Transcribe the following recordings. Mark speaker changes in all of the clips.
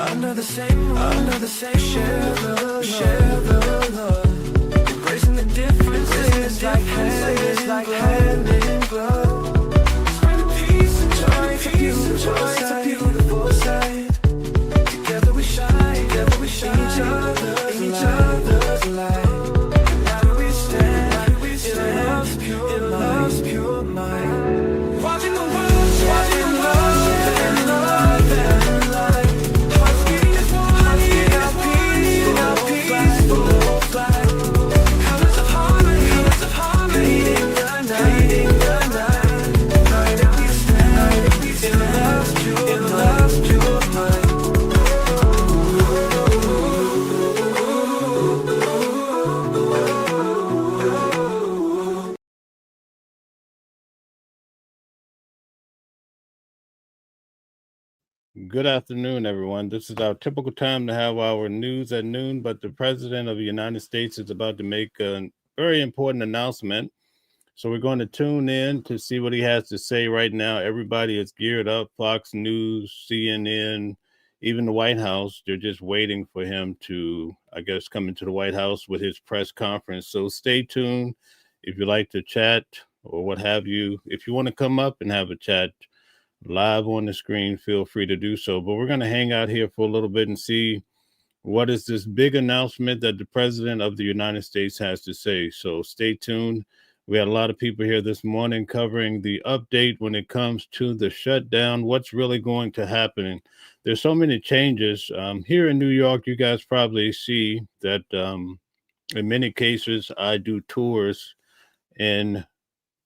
Speaker 1: Under the same share the love, embracing the differences like hand in glove. Spreading peace and joy, it's a beautiful sight. Together we shine, in each other's light. How do we stand? In love's pure mind. Watching the world, in love and light. Hearts beating as one, in our peaceful flight. Colors of harmony, leading the night. Night that we stand, in love's pure mind.
Speaker 2: Good afternoon, everyone. This is our typical time to have our news at noon, but the President of the United States is about to make a very important announcement. So we're going to tune in to see what he has to say right now. Everybody is geared up. Fox News, CNN, even the White House, they're just waiting for him to, I guess, come into the White House with his press conference. So stay tuned. If you like to chat or what have you, if you want to come up and have a chat live on the screen, feel free to do so. But we're going to hang out here for a little bit and see what is this big announcement that the President of the United States has to say. So stay tuned. We had a lot of people here this morning covering the update when it comes to the shutdown, what's really going to happen. There's so many changes. Here in New York, you guys probably see that in many cases, I do tours in,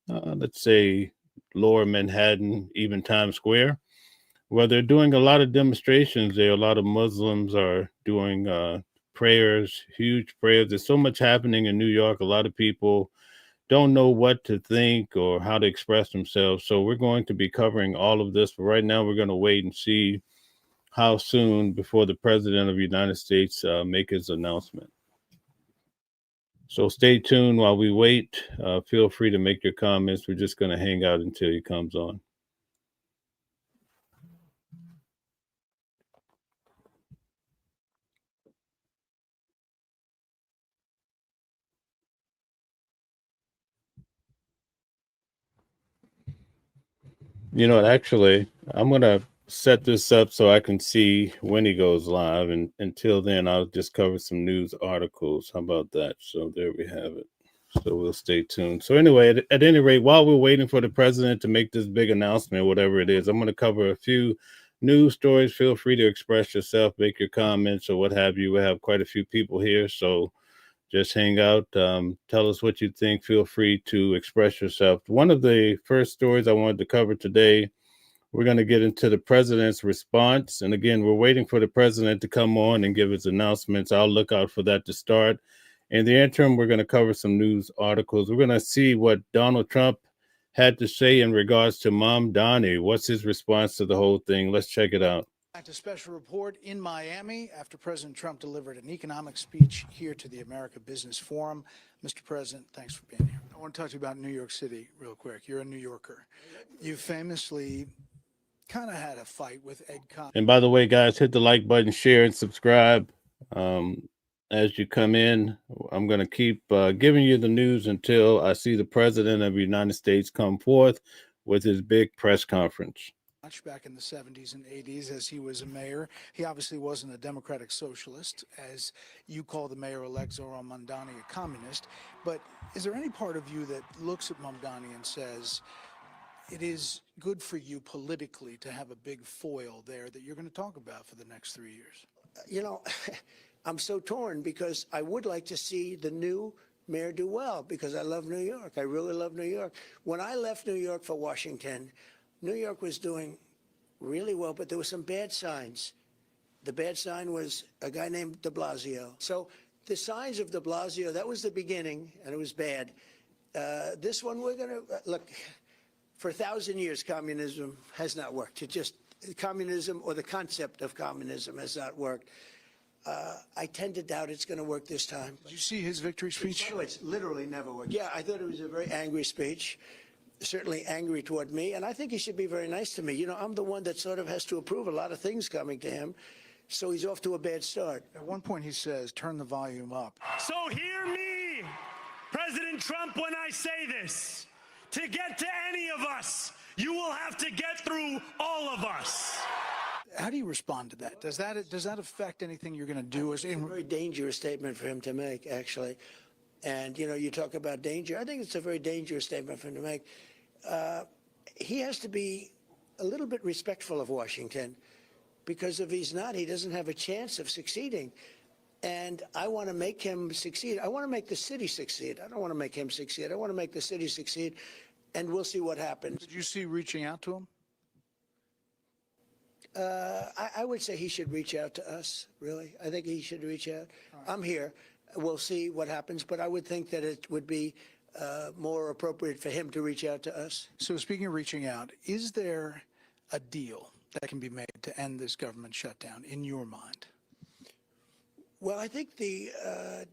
Speaker 2: let's say, Lower Manhattan, even Times Square, where they're doing a lot of demonstrations there. A lot of Muslims are doing prayers, huge prayers. There's so much happening in New York. A lot of people don't know what to think or how to express themselves. So we're going to be covering all of this. But right now, we're going to wait and see how soon before the President of the United States make his announcement. So stay tuned while we wait. Feel free to make your comments. We're just going to hang out until he comes on. You know, actually, I'm going to set this up so I can see when he goes live. And until then, I'll just cover some news articles. How about that? So there we have it. So we'll stay tuned. So anyway, at any rate, while we're waiting for the president to make this big announcement, whatever it is, I'm going to cover a few news stories. Feel free to express yourself, make your comments or what have you. We have quite a few people here. So just hang out. Tell us what you think. Feel free to express yourself. One of the first stories I wanted to cover today, we're going to get into the president's response. And again, we're waiting for the president to come on and give his announcements. I'll look out for that to start. In the interim, we're going to cover some news articles. We're going to see what Donald Trump had to say in regards to Mamdani. What's his response to the whole thing? Let's check it out.
Speaker 3: A special report in Miami after President Trump delivered an economic speech here to the America Business Forum. Mr. President, thanks for being here. I want to talk to you about New York City real quick. You're a New Yorker. You famously kind of had a fight with Ed Con.
Speaker 2: And by the way, guys, hit the like button, share, and subscribe. As you come in, I'm going to keep giving you the news until I see the President of the United States come forth with his big press conference.
Speaker 3: Back in the 70s and 80s as he was a mayor. He obviously wasn't a democratic socialist, as you call the mayor-elect Zohran Mamdani a communist. But is there any part of you that looks at Mamdani and says, it is good for you politically to have a big foil there that you're going to talk about for the next 3 years?
Speaker 4: You know, I'm so torn because I would like to see the new mayor do well because I love New York. I really love New York. When I left New York for Washington, New York was doing really well, but there were some bad signs. The bad sign was a guy named de Blasio. So the signs of de Blasio, that was the beginning, and it was bad. This one, we're going to, look, for 1,000 years, communism has not worked. It just, communism or the concept of communism has not worked. I tend to doubt it's going to work this time.
Speaker 3: Did you see his victory speech?
Speaker 4: Oh, it's literally never worked. Yeah, I thought it was a very angry speech, certainly angry toward me, and I think he should be very nice to me. You know, I'm the one that sort of has to approve a lot of things coming to him, so he's off to a bad start.
Speaker 3: At one point, he says, "Turn the volume up."
Speaker 5: So hear me, President Trump, when I say this. To get to any of us, you will have to get through all of us.
Speaker 3: How do you respond to that? Does that affect anything you're going to do?
Speaker 4: It's a very dangerous statement for him to make, actually. And, you know, you talk about danger. I think it's a very dangerous statement for him to make. He has to be a little bit respectful of Washington, because if he's not, he doesn't have a chance of succeeding. And I want to make him succeed. I want to make the city succeed. I don't want to make him succeed. I want to make the city succeed, and we'll see what happens.
Speaker 3: Did you see reaching out to him?
Speaker 4: I would say he should reach out to us, really. I think he should reach out. I'm here. We'll see what happens, but I would think that it would be more appropriate for him to reach out to us.
Speaker 3: So speaking of reaching out, is there a deal that can be made to end this government shutdown in your mind?
Speaker 4: Well, I think the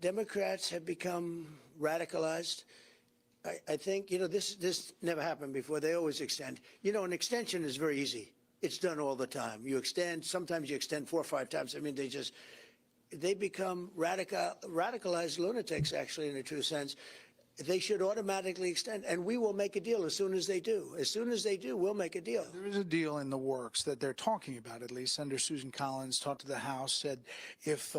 Speaker 4: Democrats have become radicalized. I think, you know, this never happened before. They always extend. You know, an extension is very easy. It's done all the time. You extend, sometimes you extend 4 or 5 times. I mean, they become radicalized lunatics, actually, in a true sense. They should automatically extend, and we will make a deal as soon as they do. As soon as they do, we'll make a deal.
Speaker 3: There is a deal in the works that they're talking about, at least. Senator Susan Collins talked to the House, said if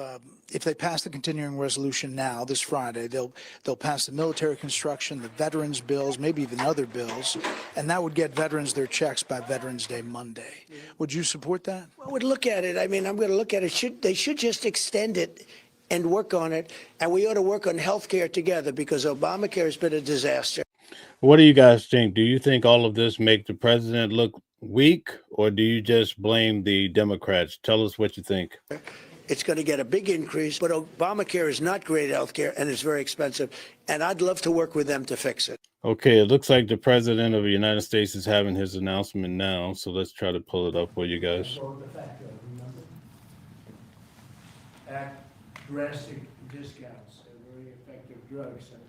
Speaker 3: they pass the continuing resolution now, this Friday, they'll pass the military construction, the veterans bills, maybe even other bills, and that would get veterans their checks by Veterans Day Monday. Would you support that?
Speaker 4: I would look at it. I mean, I'm going to look at it. They should just extend it and work on it, and we ought to work on health care together, because Obamacare has been a disaster.
Speaker 2: What do you guys think? Do you think all of this make the president look weak, or do you just blame the Democrats? Tell us what you think.
Speaker 4: It's going to get a big increase, but Obamacare is not great health care, and it's very expensive, and I'd love to work with them to fix it.
Speaker 2: Okay, it looks like the president of the United States is having his announcement now, so let's try to pull it up for you guys.
Speaker 6: Drastic discounts, very effective drugs. And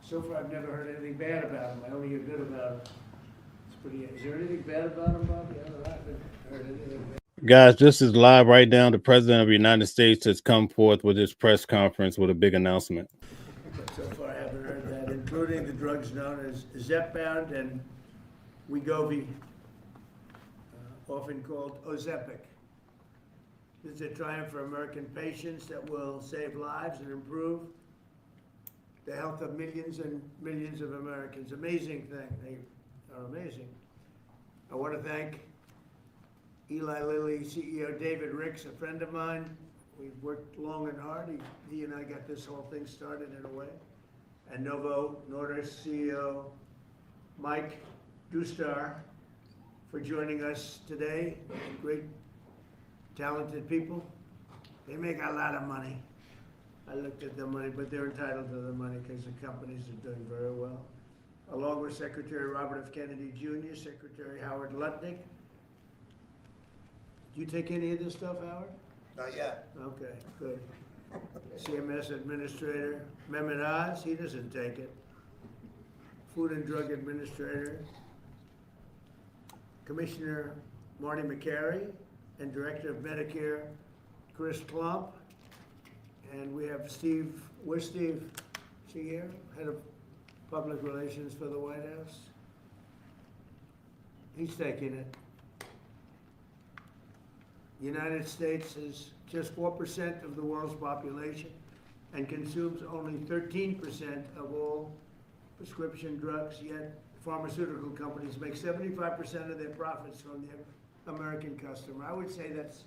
Speaker 6: so far, I've never heard anything bad about them. I only hear good about them. It's pretty. Is there anything bad about them, Bobby? I haven't heard anything bad.
Speaker 2: Guys, this is live right now. The president of the United States has come forth with his press conference with a big announcement.
Speaker 6: So far, I haven't heard that, including the drugs known as Zepbound and Wegovy, often called Ozempic. This is a triumph for American patients that will save lives and improve the health of millions and millions of Americans. Amazing thing. They are amazing. I want to thank Eli Lilly CEO David Ricks, a friend of mine. We've worked long and hard. He and I got this whole thing started in a way. And Novo Nordisk CEO Mike Dustar for joining us today. Great talented people. They make a lot of money. I looked at the money, but they're entitled to the money because the companies are doing very well. Along with Secretary Robert F. Kennedy Jr., Secretary Howard Lutnick. Do you take any of this stuff, Howard?
Speaker 4: Not yet.
Speaker 6: Okay, good. CMS Administrator Mehmet Oz, he doesn't take it. Food and Drug Administrator Commissioner Marty McCary, and Director of Medicare, Chris Klump. And we have Steve, where's Steve? Is he here? Head of Public Relations for the White House. He's taking it. The United States is just 4% of the world's population and consumes only 13% of all prescription drugs, yet pharmaceutical companies make 75% of their profits from their American customer. I would say that's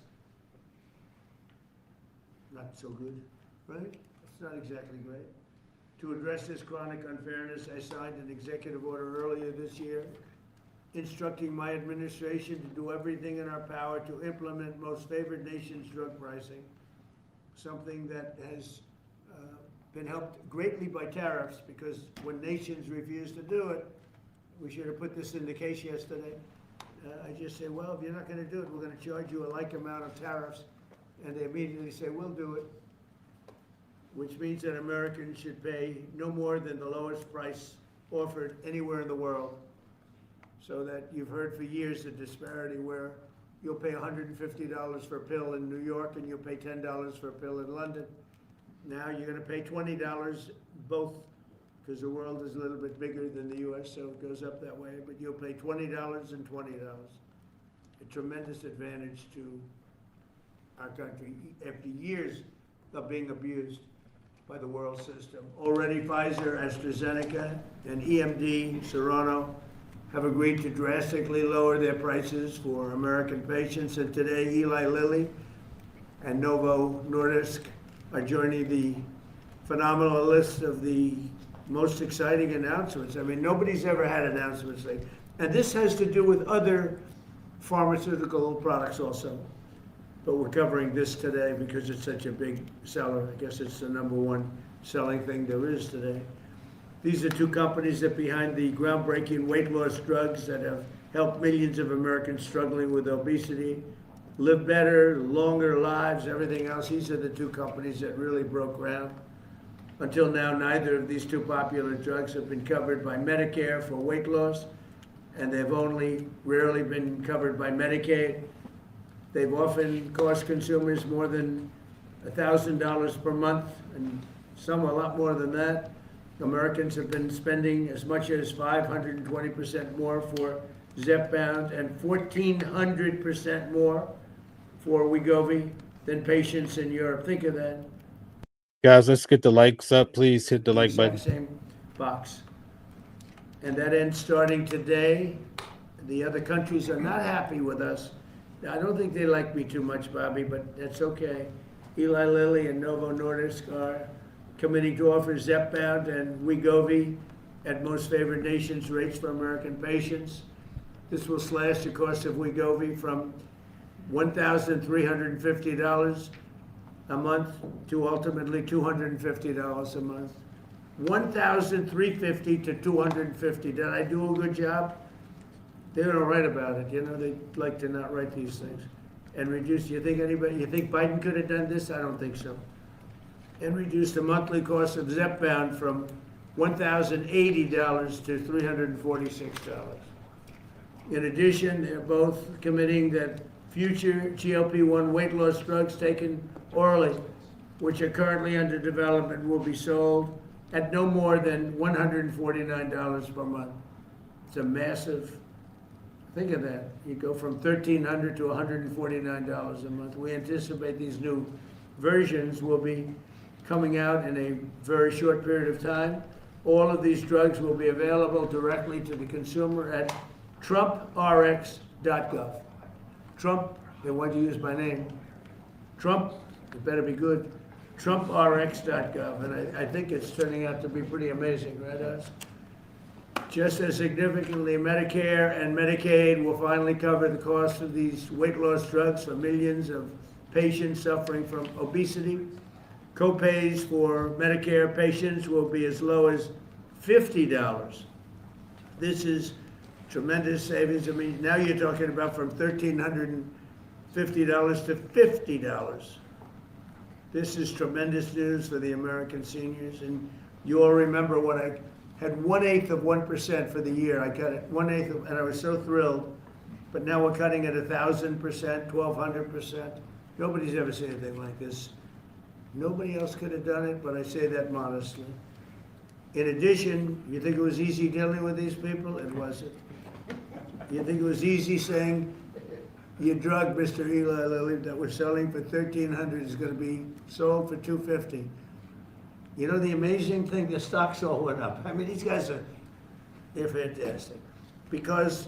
Speaker 6: not so good, right? It's not exactly great. To address this chronic unfairness, I signed an executive order earlier this year instructing my administration to do everything in our power to implement most favored nations drug pricing, something that has been helped greatly by tariffs, because when nations refuse to do it, we should have put this in the case yesterday. I just say, well, if you're not going to do it, we're going to charge you a like amount of tariffs and they immediately say, we'll do it, which means that Americans should pay no more than the lowest price offered anywhere in the world. So that you've heard for years the disparity where you'll pay $150 for a pill in New York and you'll pay $10 for a pill in London. Now you're gonna pay $20 both, because the world is a little bit bigger than the US, so it goes up that way, but you'll pay $20 and $20. A tremendous advantage to our country after years of being abused by the world system. Already Pfizer, AstraZeneca, and EMD, Serono, have agreed to drastically lower their prices for American patients. And today, Eli Lilly and Novo Nordisk are joining the phenomenal list of the most exciting announcements. I mean, nobody's ever had announcements like, and this has to do with other pharmaceutical products also. But we're covering this today because it's such a big seller. I guess it's the #1 selling thing there is today. These are two companies that behind the groundbreaking weight loss drugs that have helped millions of Americans struggling with obesity live better, longer lives, everything else. These are the two companies that really broke ground. Until now, neither of these two popular drugs have been covered by Medicare for weight loss, and they've only rarely been covered by Medicaid. They've often cost consumers more than $1,000 per month, and some a lot more than that. Americans have been spending as much as 520% more for Zepbound and 1,400% more for Wegovy than patients in Europe. Think of that.
Speaker 2: Guys, let's get the likes up. Please hit the like
Speaker 6: Exact
Speaker 2: button.
Speaker 6: same box. And that ends starting today. The other countries are not happy with us. I don't think they like me too much, Bobby, but that's okay. Eli Lilly and Novo Nordisk are committing to offer Zepbound and Wegovy at most favored nations rates for American patients. This will slash the cost of Wegovy from $1,350 a month to ultimately $250 a month. $1,350 to $250. Did I do a good job? They don't write about it. You know, they like to not write these things. And reduce, you think Biden could have done this? I don't think so. And reduce the monthly cost of Zepbound from $1,080 to $346. In addition, they're both committing that future GLP-1 weight loss drugs taken orally, which are currently under development, will be sold at no more than $149 per month. It's a massive, think of that. You go from $1,300 to $149 a month. We anticipate these new versions will be coming out in a very short period of time. All of these drugs will be available directly to the consumer at TrumpRx.gov. Trump, they want to use my name. Trump, it better be good. TrumpRx.gov, and I think it's turning out to be pretty amazing, right, Oz? Just as significantly, Medicare and Medicaid will finally cover the cost of these weight loss drugs for millions of patients suffering from obesity. Co-pays for Medicare patients will be as low as $50. This is tremendous savings. I mean, now you're talking about from $1,350 to $50. This is tremendous news for the American seniors. And you all remember when I had 1/8 of 1% for the year. I cut it 1/8 of, and I was so thrilled. But now we're cutting it 1,000%, 1,200%. Nobody's ever seen anything like this. Nobody else could have done it, but I say that modestly. In addition, you think it was easy dealing with these people? It wasn't. You think it was easy saying, your drug, Mr. Eli Lilly, that we're selling for $1,300 is going to be sold for $250. You know the amazing thing, the stocks all went up. I mean, these guys they're fantastic. Because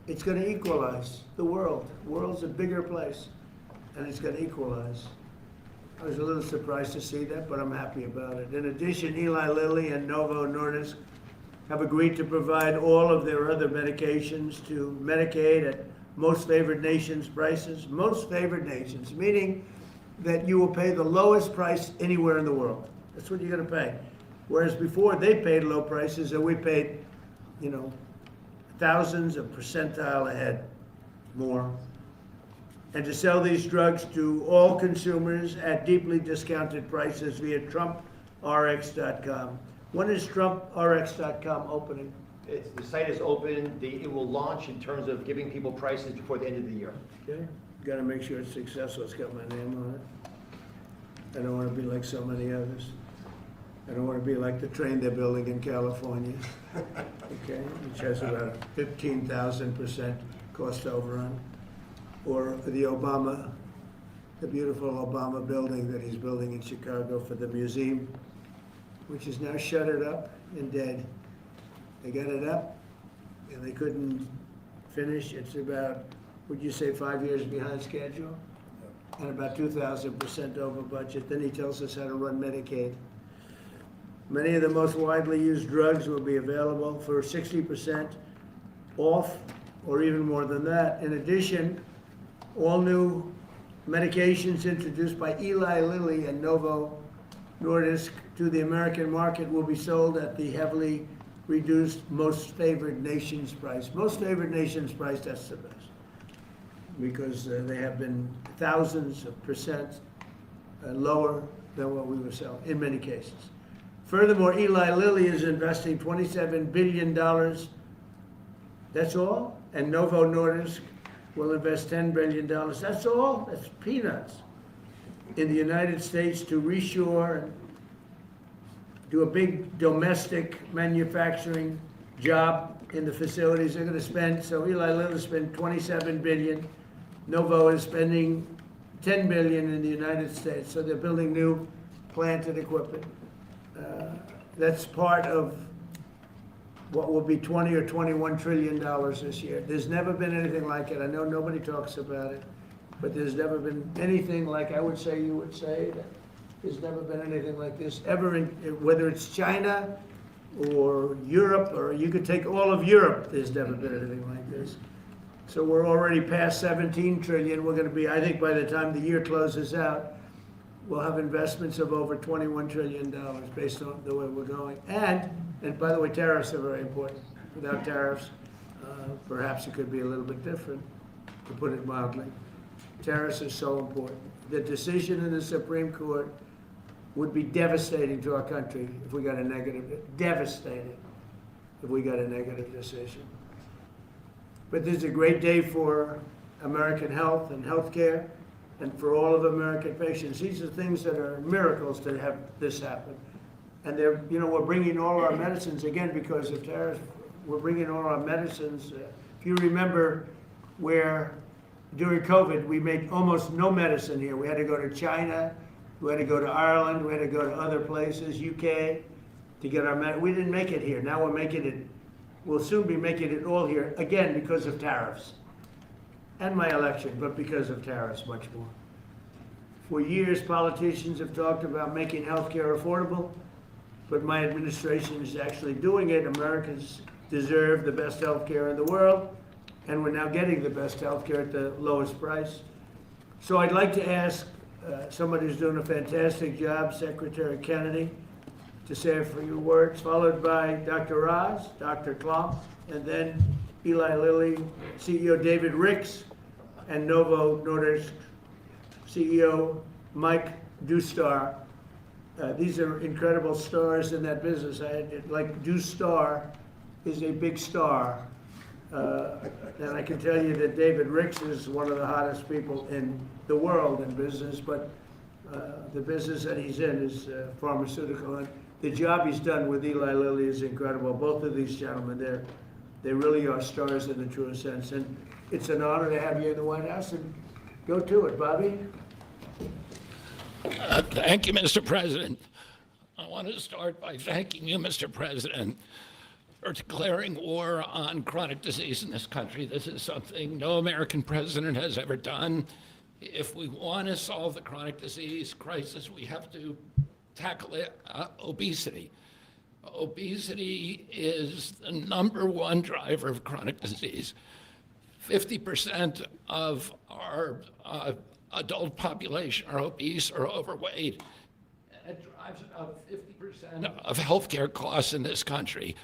Speaker 6: it's going to equalize the world. The world's a bigger place, and it's going to equalize. I was a little surprised to see that, but I'm happy about it. In addition, Eli Lilly and Novo Nordisk have agreed to provide all of their other medications to Medicaid at most favored nations prices. Most favored nations, meaning that you will pay the lowest price anywhere in the world. That's what you're going to pay. Whereas before they paid low prices and we paid, you know, thousands of percentile ahead more. and to sell these drugs to all consumers at deeply discounted prices via TrumpRx.com. When is TrumpRx.com opening?
Speaker 7: The site is open. It will launch in terms of giving people prices before the end of the year.
Speaker 6: Okay, got to make sure it's successful. It's got my name on it. I don't want to be like so many others. I don't want to be like the train they're building in California, okay, which has about a 15,000% cost overrun. Or the beautiful Obama building that he's building in Chicago for the museum, which is now shuttered up and dead. They got it up and they couldn't finish. It's about, would you say, 5 years behind schedule? And about 2,000% over budget. Then he tells us how to run Medicaid. Many of the most widely used drugs will be available for 60% off, or even more than that. In addition, all new medications introduced by Eli Lilly and Novo Nordisk to the American market will be sold at the heavily reduced most favored nations price. Most favored nations price, that's the best, because they have been thousands of percent lower than what we were selling in many cases. Furthermore, Eli Lilly is investing $27 billion. That's all? And Novo Nordisk will invest $10 billion. That's all? That's peanuts. In the United States to reshore and do a big domestic manufacturing job in the facilities they're going to spend. So Eli Lilly spent $27 billion. Novo is spending $10 billion in the United States. So they're building new plant and equipment. That's part of what will be $20 or $21 trillion this year. There's never been anything like it. I know nobody talks about it, but there's never been anything like, I would say, you would say, that there's never been anything like this ever, whether it's China or Europe, or you could take all of Europe, there's never been anything like this. So we're already past 17 trillion. We're going to be, I think by the time the year closes out, we'll have investments of over $21 trillion based on the way we're going. And by the way, tariffs are very important. Without tariffs, perhaps it could be a little bit different, to put it mildly. Tariffs are so important. The decision in the Supreme Court would be devastating to our country if we got a negative, devastating if we got a negative decision. But this is a great day for American health and healthcare, and for all of American patients. These are things that are miracles to have this happen. And they're, we're bringing all our medicines, again, because of tariffs, we're bringing all our medicines. If you remember where during COVID, we made almost no medicine here. We had to go to China, we had to go to Ireland, we had to go to other places, UK, to get our medicine. We didn't make it here. Now we're making it, we'll soon be making it all here, again, because of tariffs. And my election, but because of tariffs much more. For years, politicians have talked about making health care affordable, but my administration is actually doing it. Americans deserve the best health care in the world, and we're now getting the best health care at the lowest price. So I'd like to ask somebody who's doing a fantastic job, Secretary Kennedy, to say a few words, followed by Dr. Oz, Dr. Klomp, and then Eli Lilly, CEO David Ricks, and Novo Nordisk CEO Mike Dustar. These are incredible stars in that business. Like Dustar is a big star. And I can tell you that David Ricks is one of the hottest people in the world in business, but the business that he's in is pharmaceutical. And the job he's done with Eli Lilly is incredible. Both of these gentlemen, they really are stars in the truest sense. And it's an honor to have you in the White House, and go to it, Bobby.
Speaker 8: Thank you, Mr. President. I want to start by thanking you, Mr. President, for declaring war on chronic disease in this country. This is something no American president has ever done. If we want to solve the chronic disease crisis, we have to tackle it, obesity. Obesity is the #1 driver of chronic disease. 50% of our adult population are obese or overweight. And it drives about 50% of healthcare costs in this country.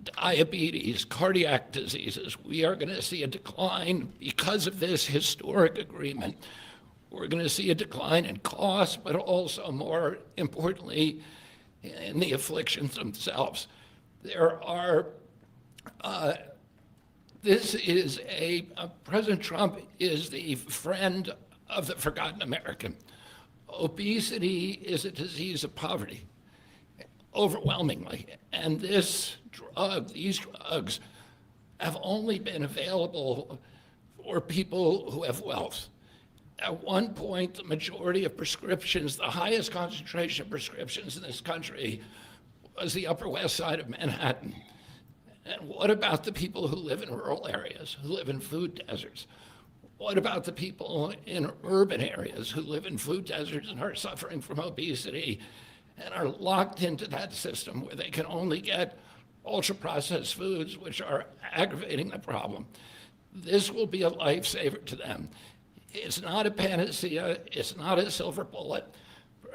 Speaker 8: diabetes, cardiac diseases. We are going to see a decline because of this historic agreement. We're going to see a decline in cost, but also, more importantly, in the afflictions themselves. President Trump is the friend of the forgotten American. Obesity is a disease of poverty, overwhelmingly. And these drugs have only been available for people who have wealth. At one point, the majority of prescriptions, the highest concentration of prescriptions in this country, was the Upper West Side of Manhattan. And what about the people who live in rural areas, who live in food deserts? What about the people in urban areas who live in food deserts and are suffering from obesity and are locked into that system where they can only get ultra-processed foods, which are aggravating the problem? This will be a lifesaver to them. It's not a panacea. It's not a silver bullet.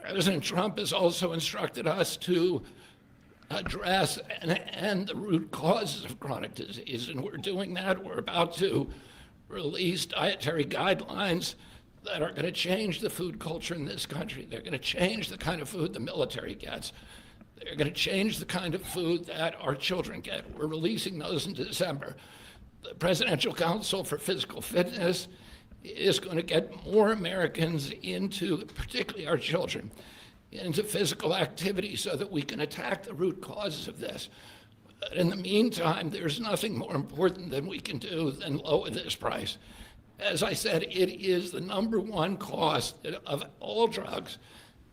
Speaker 8: President Trump has also instructed us to address and end the root causes of chronic disease, and we're doing that. We're about to release dietary guidelines that are going to change the food culture in this country. They're going to change the kind of food the military gets. They're going to change the kind of food that our children get. We're releasing those in December. The Presidential Council for Physical Fitness is going to get more Americans into, particularly our children, into physical activity so that we can attack the root causes of this. But in the meantime, there's nothing more important than we can do than lower this price. As I said, it is the number one cost of all drugs.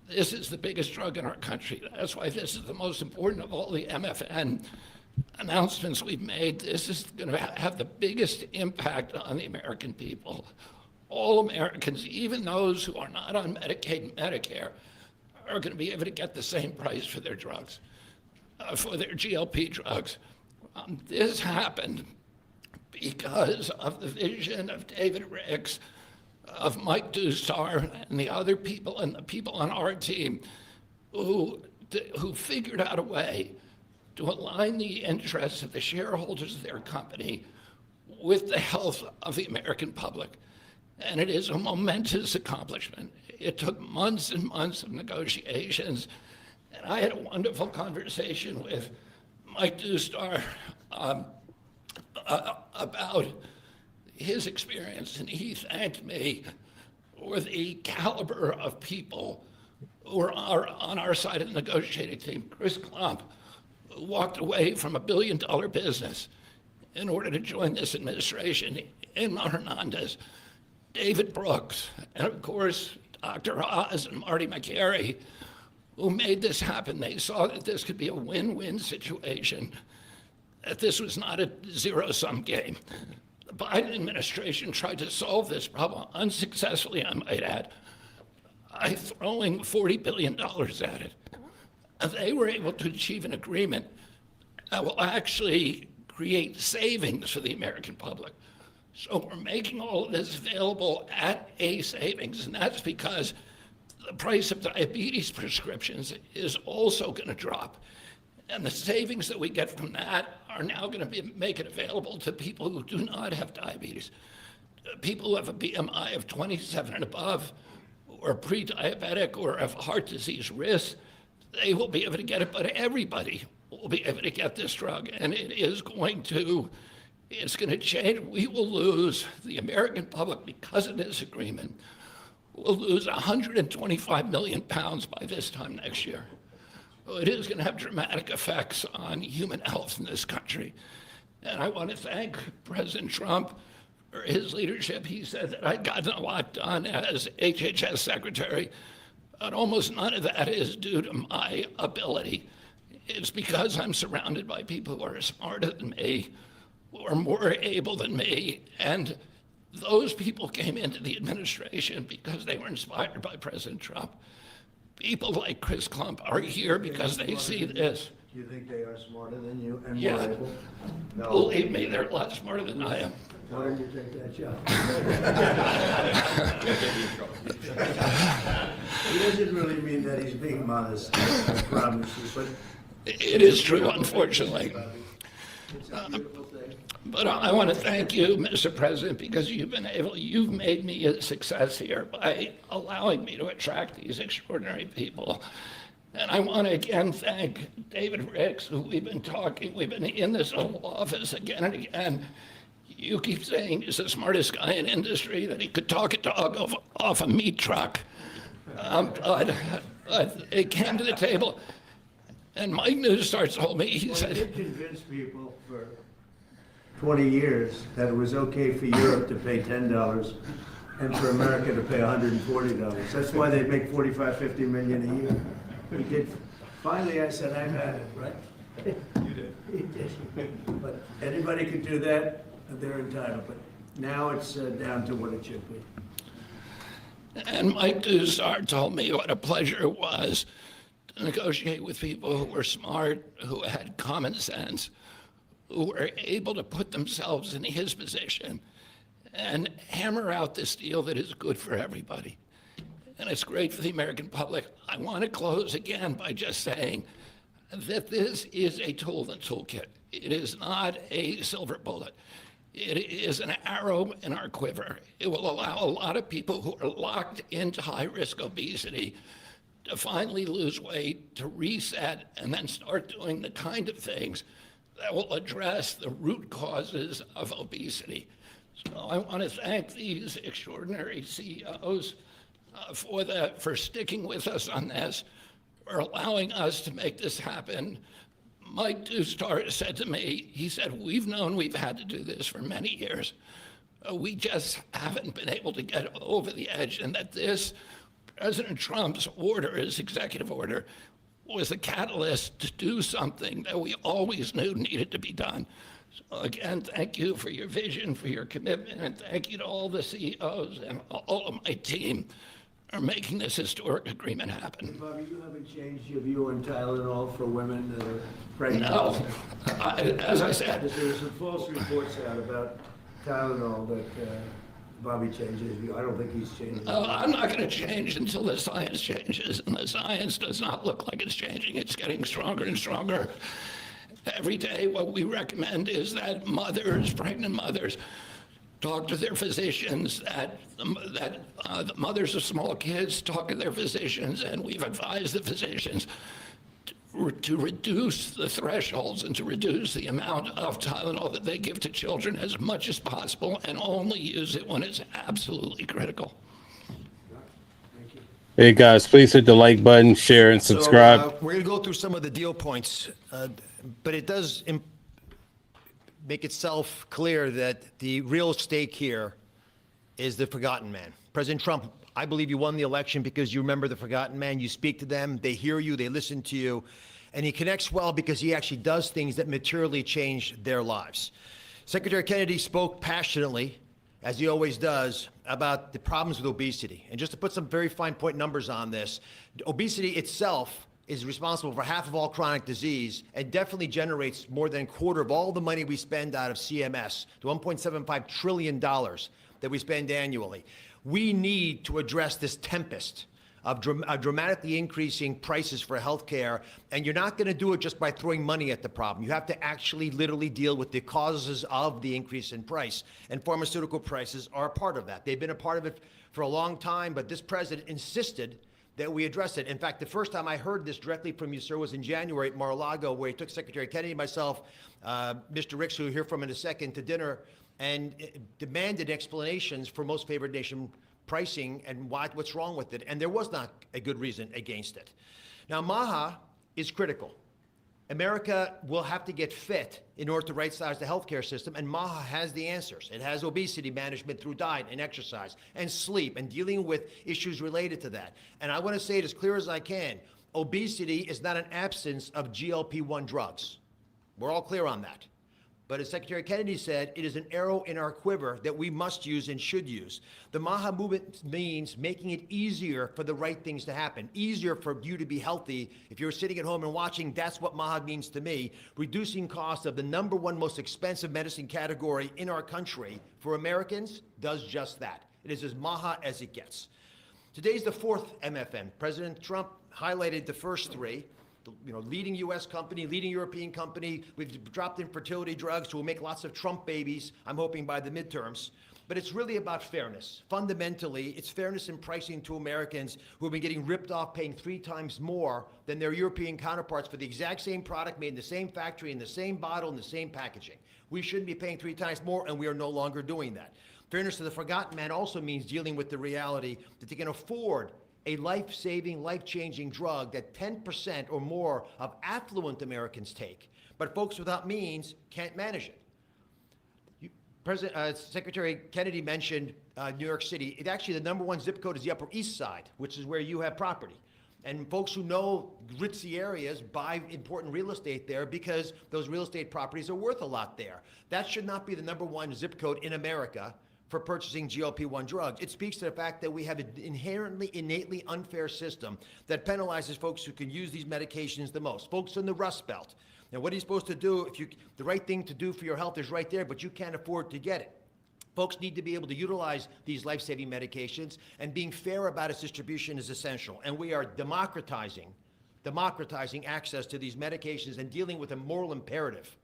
Speaker 8: This is the biggest drug in our country. That's why this is the most important of all the MFN announcements we've made. This is going to have the biggest impact on the American people. All Americans, even those who are not on Medicaid and Medicare, are going to be able to get the same price for their drugs, for their GLP drugs. This happened because of the vision of David Ricks, of Mike Dusar, and the other people, and the people on our team who figured out a way to align the interests of the shareholders of their company with the health of the American public. And it is a momentous accomplishment. It took months and months of negotiations. And I had a wonderful conversation with Mike Dusar about his experience. And he thanked me for the caliber of people who are on our side of the negotiating team. Chris Klump, who walked away from $1 billion business in order to join this administration. Emma Hernandez, David Brooks, and of course, Dr. Oz and Marty McGarry, who made this happen. They saw that this could be a win-win situation, that this was not a zero-sum game. The Biden administration tried to solve this problem unsuccessfully, I might add, by throwing $40 billion at it. And they were able to achieve an agreement that will actually create savings for the American public. So we're making all of this available at a savings, and that's because the price of diabetes prescriptions is also going to drop. And the savings that we get from that are now going to make it available to people who do not have diabetes. People who have a BMI of 27 and above, or pre-diabetic, or have heart disease risk, they will be able to get it, but everybody will be able to get this drug, and it's going to change. We will lose, the American public, because of this agreement, will lose 125 million pounds by this time next year. It is going to have dramatic effects on human health in this country. And I want to thank President Trump for his leadership. He said that I'd gotten a lot done as HHS secretary, but almost none of that is due to my ability. It's because I'm surrounded by people who are smarter than me, who are more able than me, and those people came into the administration because they were inspired by President Trump. People like Chris Klump are here because they see this.
Speaker 6: Do you think they are smarter than you and more
Speaker 8: Yeah.
Speaker 6: able? No.
Speaker 8: Believe me, they're a lot smarter than I am.
Speaker 6: Why don't you take that job? He doesn't really mean that he's being modest, I promise you, but
Speaker 8: It is true, unfortunately.
Speaker 6: It's a beautiful thing.
Speaker 8: But I want to thank you, Mr. President, because you've made me a success here by allowing me to attract these extraordinary people. And I want to again thank David Ricks, who we've been in this Oval Office again and again. You keep saying he's the smartest guy in industry, that he could talk a dog off a meat truck. But it came to the table, and Mike Newstart told me, he
Speaker 6: Well,
Speaker 8: said,
Speaker 6: he did convince people for 20 years that it was okay for Europe to pay $10 and for America to pay $140. That's why they make 45, 50 million a year. He did. Finally, I said, I've had it, right? You did. He did. But anybody could do that, they're entitled. But now it's down to what it should be.
Speaker 8: and Mike Newstart told me what a pleasure it was to negotiate with people who were smart, who had common sense, who were able to put themselves in his position and hammer out this deal that is good for everybody. And it's great for the American public. I want to close again by just saying that this is a tool in the toolkit. It is not a silver bullet. It is an arrow in our quiver. It will allow a lot of people who are locked into high-risk obesity to finally lose weight, to reset, and then start doing the kind of things that will address the root causes of obesity. So I want to thank these extraordinary CEOs for sticking with us on this, for allowing us to make this happen. Mike Newstart said to me, he said, we've known we've had to do this for many years. We just haven't been able to get over the edge, and that this President Trump's order, his executive order, was a catalyst to do something that we always knew needed to be done. So again, thank you for your vision, for your commitment, and thank you to all the CEOs and all of my team for making this historic agreement happen.
Speaker 6: Bobby, you haven't changed your view on Tylenol for women that are pregnant?
Speaker 8: No, as I said,
Speaker 6: There were some false reports out about Tylenol that Bobby changed his view. I don't think he's changed.
Speaker 8: I'm not going to change until the science changes, and the science does not look like it's changing. It's getting stronger and stronger. Every day, what we recommend is that pregnant mothers, talk to their physicians, that the mothers of small kids talk to their physicians, and we've advised the physicians to reduce the thresholds and to reduce the amount of Tylenol that they give to children as much as possible, and only use it when it's absolutely critical.
Speaker 2: Hey guys, please hit the like button, share, and subscribe.
Speaker 9: So, we're going to go through some of the deal points, but it does make itself clear that the real stake here is the forgotten man. President Trump, I believe you won the election because you remember the forgotten man. You speak to them, they hear you, they listen to you, and he connects well because he actually does things that materially change their lives. Secretary Kennedy spoke passionately, as he always does, about the problems with obesity. And just to put some very fine point numbers on this, obesity itself is responsible for half of all chronic disease and definitely generates more than a quarter of all the money we spend out of CMS, the $1.75 trillion that we spend annually. We need to address this tempest of dramatically increasing prices for healthcare, and you're not going to do it just by throwing money at the problem. You have to actually literally deal with the causes of the increase in price, and pharmaceutical prices are a part of that. They've been a part of it for a long time, but this president insisted that we address it. In fact, the first time I heard this directly from you, sir, was in January at Mar-a-Lago, where he took Secretary Kennedy, myself, Mr. Ricks, who you'll hear from in a second, to dinner, and demanded explanations for most favored nation pricing and what's wrong with it. And there was not a good reason against it. Now, MAHA is critical. America will have to get fit in order to right-size the healthcare system, and MAHA has the answers. It has obesity management through diet and exercise and sleep and dealing with issues related to that. And I want to say it as clear as I can. Obesity is not an absence of GLP-1 drugs. We're all clear on that. But as Secretary Kennedy said, it is an arrow in our quiver that we must use and should use. The MAHA movement means making it easier for the right things to happen, easier for you to be healthy. If you're sitting at home and watching, that's what MAHA means to me. Reducing costs of the #1 most expensive medicine category in our country for Americans does just that. It is as MAHA as it gets. Today's the fourth MFN. President Trump highlighted the first three. leading U.S. company, leading European company. We've dropped in fertility drugs, so we'll make lots of Trump babies, I'm hoping, by the midterms. But it's really about fairness. Fundamentally, it's fairness in pricing to Americans who have been getting ripped off paying 3 times more than their European counterparts for the exact same product made in the same factory, in the same bottle, in the same packaging. We shouldn't be paying 3 times more, and we are no longer doing that. Fairness to the forgotten man also means dealing with the reality that they can afford a life-saving, life-changing drug that 10% or more of affluent Americans take, but folks without means can't manage it. Secretary Kennedy mentioned New York City. It actually, the #1 zip code is the Upper East Side, which is where you have property. And folks who know ritzy areas buy important real estate there because those real estate properties are worth a lot there. That should not be the #1 zip code in America for purchasing GLP-1 drugs. It speaks to the fact that we have an inherently, innately unfair system that penalizes folks who can use these medications the most, folks in the Rust Belt. Now, what are you supposed to do if the right thing to do for your health is right there, but you can't afford to get it? Folks need to be able to utilize these life-saving medications, and being fair about its distribution is essential. And we are democratizing access to these medications and dealing with a moral imperative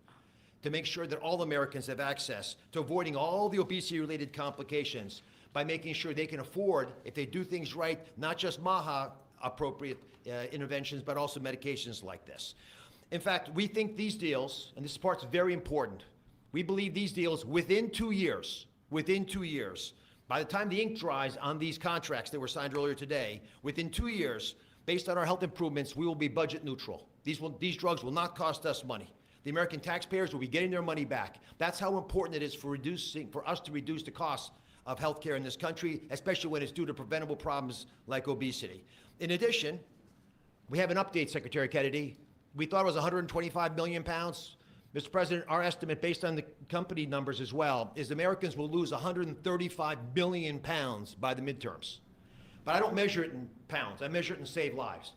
Speaker 9: to make sure that all Americans have access to avoiding all the obesity-related complications by making sure they can afford, if they do things right, not just MAHA-appropriate interventions, but also medications like this. In fact, we think these deals, and this part's very important, we believe these deals within 2 years, by the time the ink dries on these contracts that were signed earlier today, within 2 years, based on our health improvements, we will be budget neutral. These drugs will not cost us money. The American taxpayers will be getting their money back. That's how important it is for us to reduce the cost of healthcare in this country, especially when it's due to preventable problems like obesity. In addition, we have an update, Secretary Kennedy. We thought it was 125 million pounds. Mr. President, our estimate, based on the company numbers as well, is Americans will lose 135 billion pounds by the midterms. But I don't measure it in pounds. I measure it in saved lives.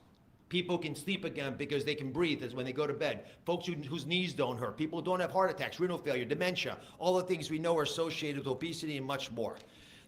Speaker 9: People can sleep again because they can breathe as when they go to bed. Folks whose knees don't hurt. People who don't have heart attacks, renal failure, dementia, all the things we know are associated with obesity and much more.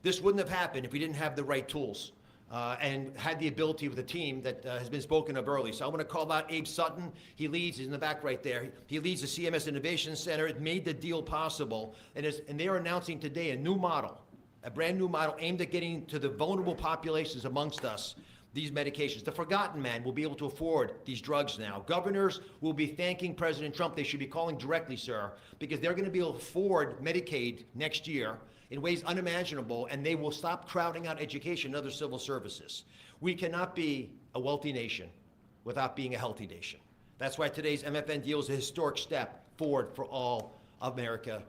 Speaker 9: This wouldn't have happened if we didn't have the right tools and had the ability with a team that has been spoken of early. So I want to call out Abe Sutton. He's in the back right there. He leads the CMS Innovation Center. It made the deal possible. And they are announcing today a new model, a brand new model aimed at getting to the vulnerable populations amongst us these medications. The forgotten man will be able to afford these drugs now. Governors will be thanking President Trump. They should be calling directly, sir, because they're going to be able to afford Medicaid next year in ways unimaginable, and they will stop crowding out education and other civil services. We cannot be a wealthy nation without being a healthy nation. That's why today's MFN deal is a historic step forward for all of America,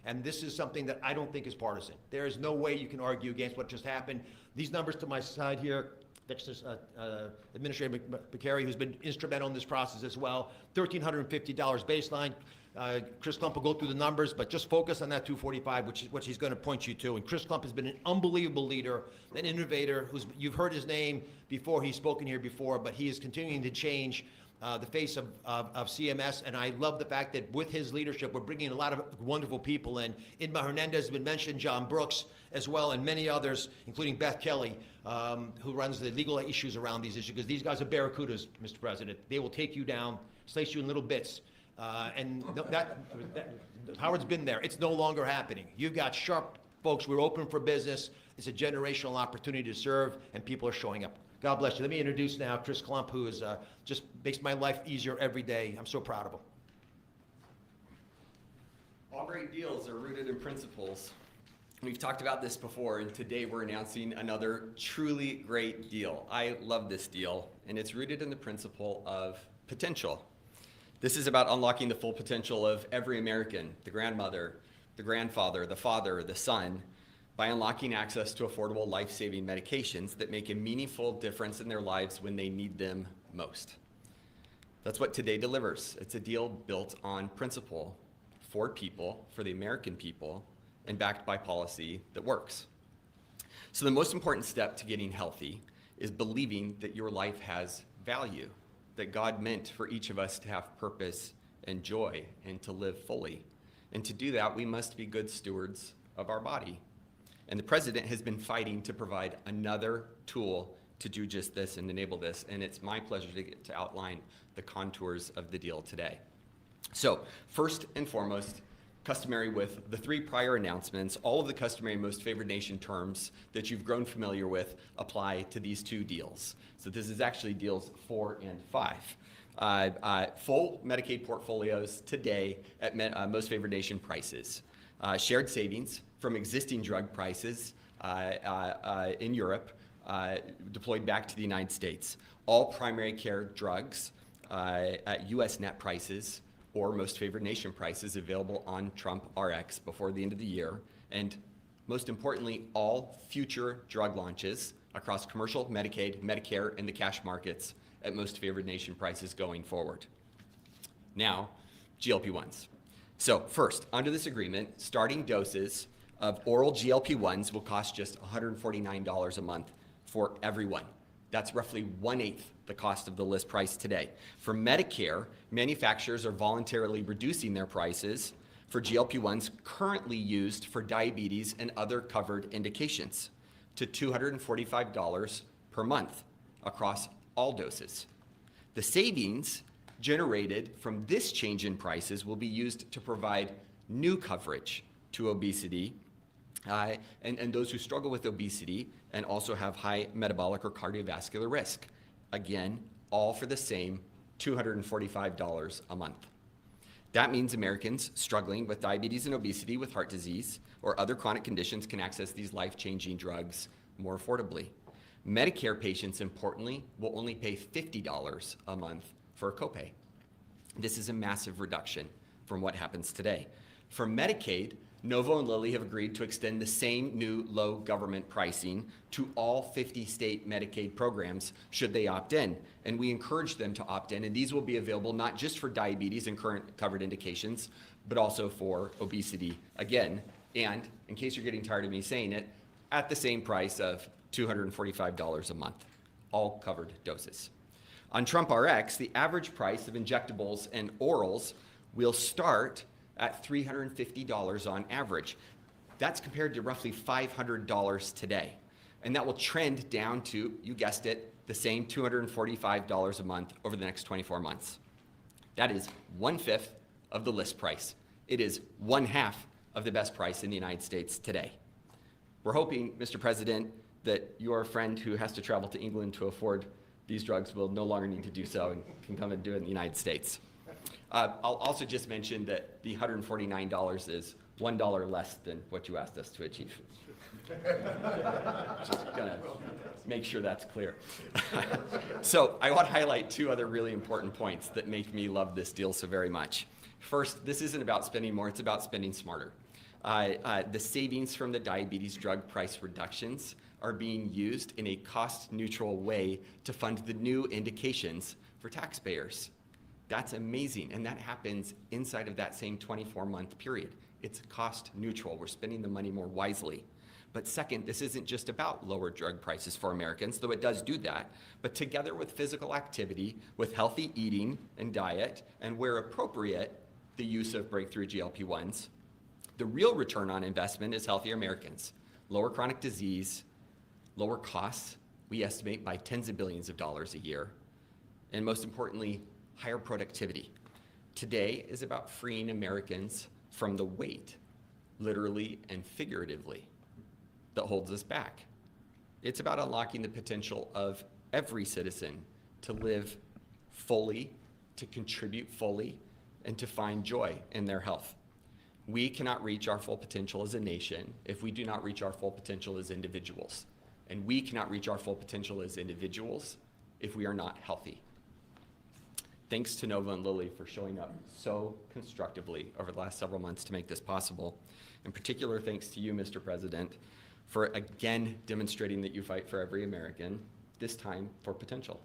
Speaker 9: and this is something that I don't think is partisan. There is no way you can argue against what just happened. These numbers to my side here, that's just Administrator McCary, who's been instrumental in this process as well. $1,350 baseline. Chris Klump will go through the numbers, but just focus on that 245, which is what he's going to point you to. And Chris Klump has been an unbelievable leader, an innovator. You've heard his name before. He's spoken here before, but he is continuing to change the face of CMS, and I love the fact that with his leadership, we're bringing a lot of wonderful people in. Inma Hernandez has been mentioned, John Brooks as well, and many others, including Beth Kelly, who runs the legal issues around these issues, because these guys are barracudas, Mr. President. They will take you down, slice you in little bits. And Howard's been there. It's no longer happening. You've got sharp folks. We're open for business. It's a generational opportunity to serve, and people are showing up. God bless you. Let me introduce now Chris Klump, who is just makes my life easier every day. I'm so proud of him.
Speaker 10: All great deals are rooted in principles. We've talked about this before, and today we're announcing another truly great deal. I love this deal, and it's rooted in the principle of potential. This is about unlocking the full potential of every American, the grandmother, the grandfather, the father, the son, by unlocking access to affordable life-saving medications that make a meaningful difference in their lives when they need them most. That's what today delivers. It's a deal built on principle for people, for the American people, and backed by policy that works. So the most important step to getting healthy is believing that your life has value, that God meant for each of us to have purpose and joy and to live fully. And to do that, we must be good stewards of our body. And the president has been fighting to provide another tool to do just this and enable this, and it's my pleasure to get to outline the contours of the deal today. So, first and foremost, customary with the 3 prior announcements, all of the customary most favored nation terms that you've grown familiar with apply to these 2 deals. So this is actually deals 4 and 5. Full Medicaid portfolios today at most favored nation prices. Shared savings from existing drug prices in Europe deployed back to the United States. All primary care drugs at U.S. net prices or most favored nation prices available on Trump RX before the end of the year. And most importantly, all future drug launches across commercial, Medicaid, Medicare, and the cash markets at most favored nation prices going forward. Now, GLP-1s. So first, under this agreement, starting doses of oral GLP-1s will cost just $149 a month for everyone. That's roughly 1/8 the cost of the list price today. For Medicare, manufacturers are voluntarily reducing their prices for GLP-1s currently used for diabetes and other covered indications to $245 per month across all doses. The savings generated from this change in prices will be used to provide new coverage to obesity and those who struggle with obesity and also have high metabolic or cardiovascular risk. Again, all for the same $245 a month. That means Americans struggling with diabetes and obesity, with heart disease, or other chronic conditions can access these life-changing drugs more affordably. Medicare patients, importantly, will only pay $50 a month for a copay. This is a massive reduction from what happens today. For Medicaid, Novo and Lilly have agreed to extend the same new low government pricing to all 50 state Medicaid programs should they opt in. And we encourage them to opt in. And these will be available not just for diabetes and current covered indications, but also for obesity again. And in case you're getting tired of me saying it, at the same price of $245 a month, all covered doses. On Trump RX, the average price of injectables and orals will start at $350 on average. That's compared to roughly $500 today. And that will trend down to, you guessed it, the same $245 a month over the next 24 months. That is 1/5 of the list price. It is 1/2 of the best price in the United States today. We're hoping, Mr. President, that your friend who has to travel to England to afford these drugs will no longer need to do so and can come and do it in the United States. I'll also just mention that the $149 is $1 less than what you asked us to achieve. Just gonna make sure that's clear. So I want to highlight 2 other really important points that make me love this deal so very much. First, this isn't about spending more, it's about spending smarter. The savings from the diabetes drug price reductions are being used in a cost-neutral way to fund the new indications for taxpayers. That's amazing, and that happens inside of that same 24-month period. It's cost neutral. We're spending the money more wisely. But second, this isn't just about lower drug prices for Americans, though it does do that, but together with physical activity, with healthy eating and diet, and where appropriate, the use of breakthrough GLP-1s, the real return on investment is healthier Americans, lower chronic disease, lower costs, we estimate by tens of billions of dollars a year, and most importantly, higher productivity. Today is about freeing Americans from the weight, literally and figuratively, that holds us back. It's about unlocking the potential of every citizen to live fully, to contribute fully, and to find joy in their health. We cannot reach our full potential as a nation if we do not reach our full potential as individuals. And we cannot reach our full potential as individuals if we are not healthy. Thanks to Novo and Lilly for showing up so constructively over the last several months to make this possible. In particular, thanks to you, Mr. President, for again demonstrating that you fight for every American, this time for potential.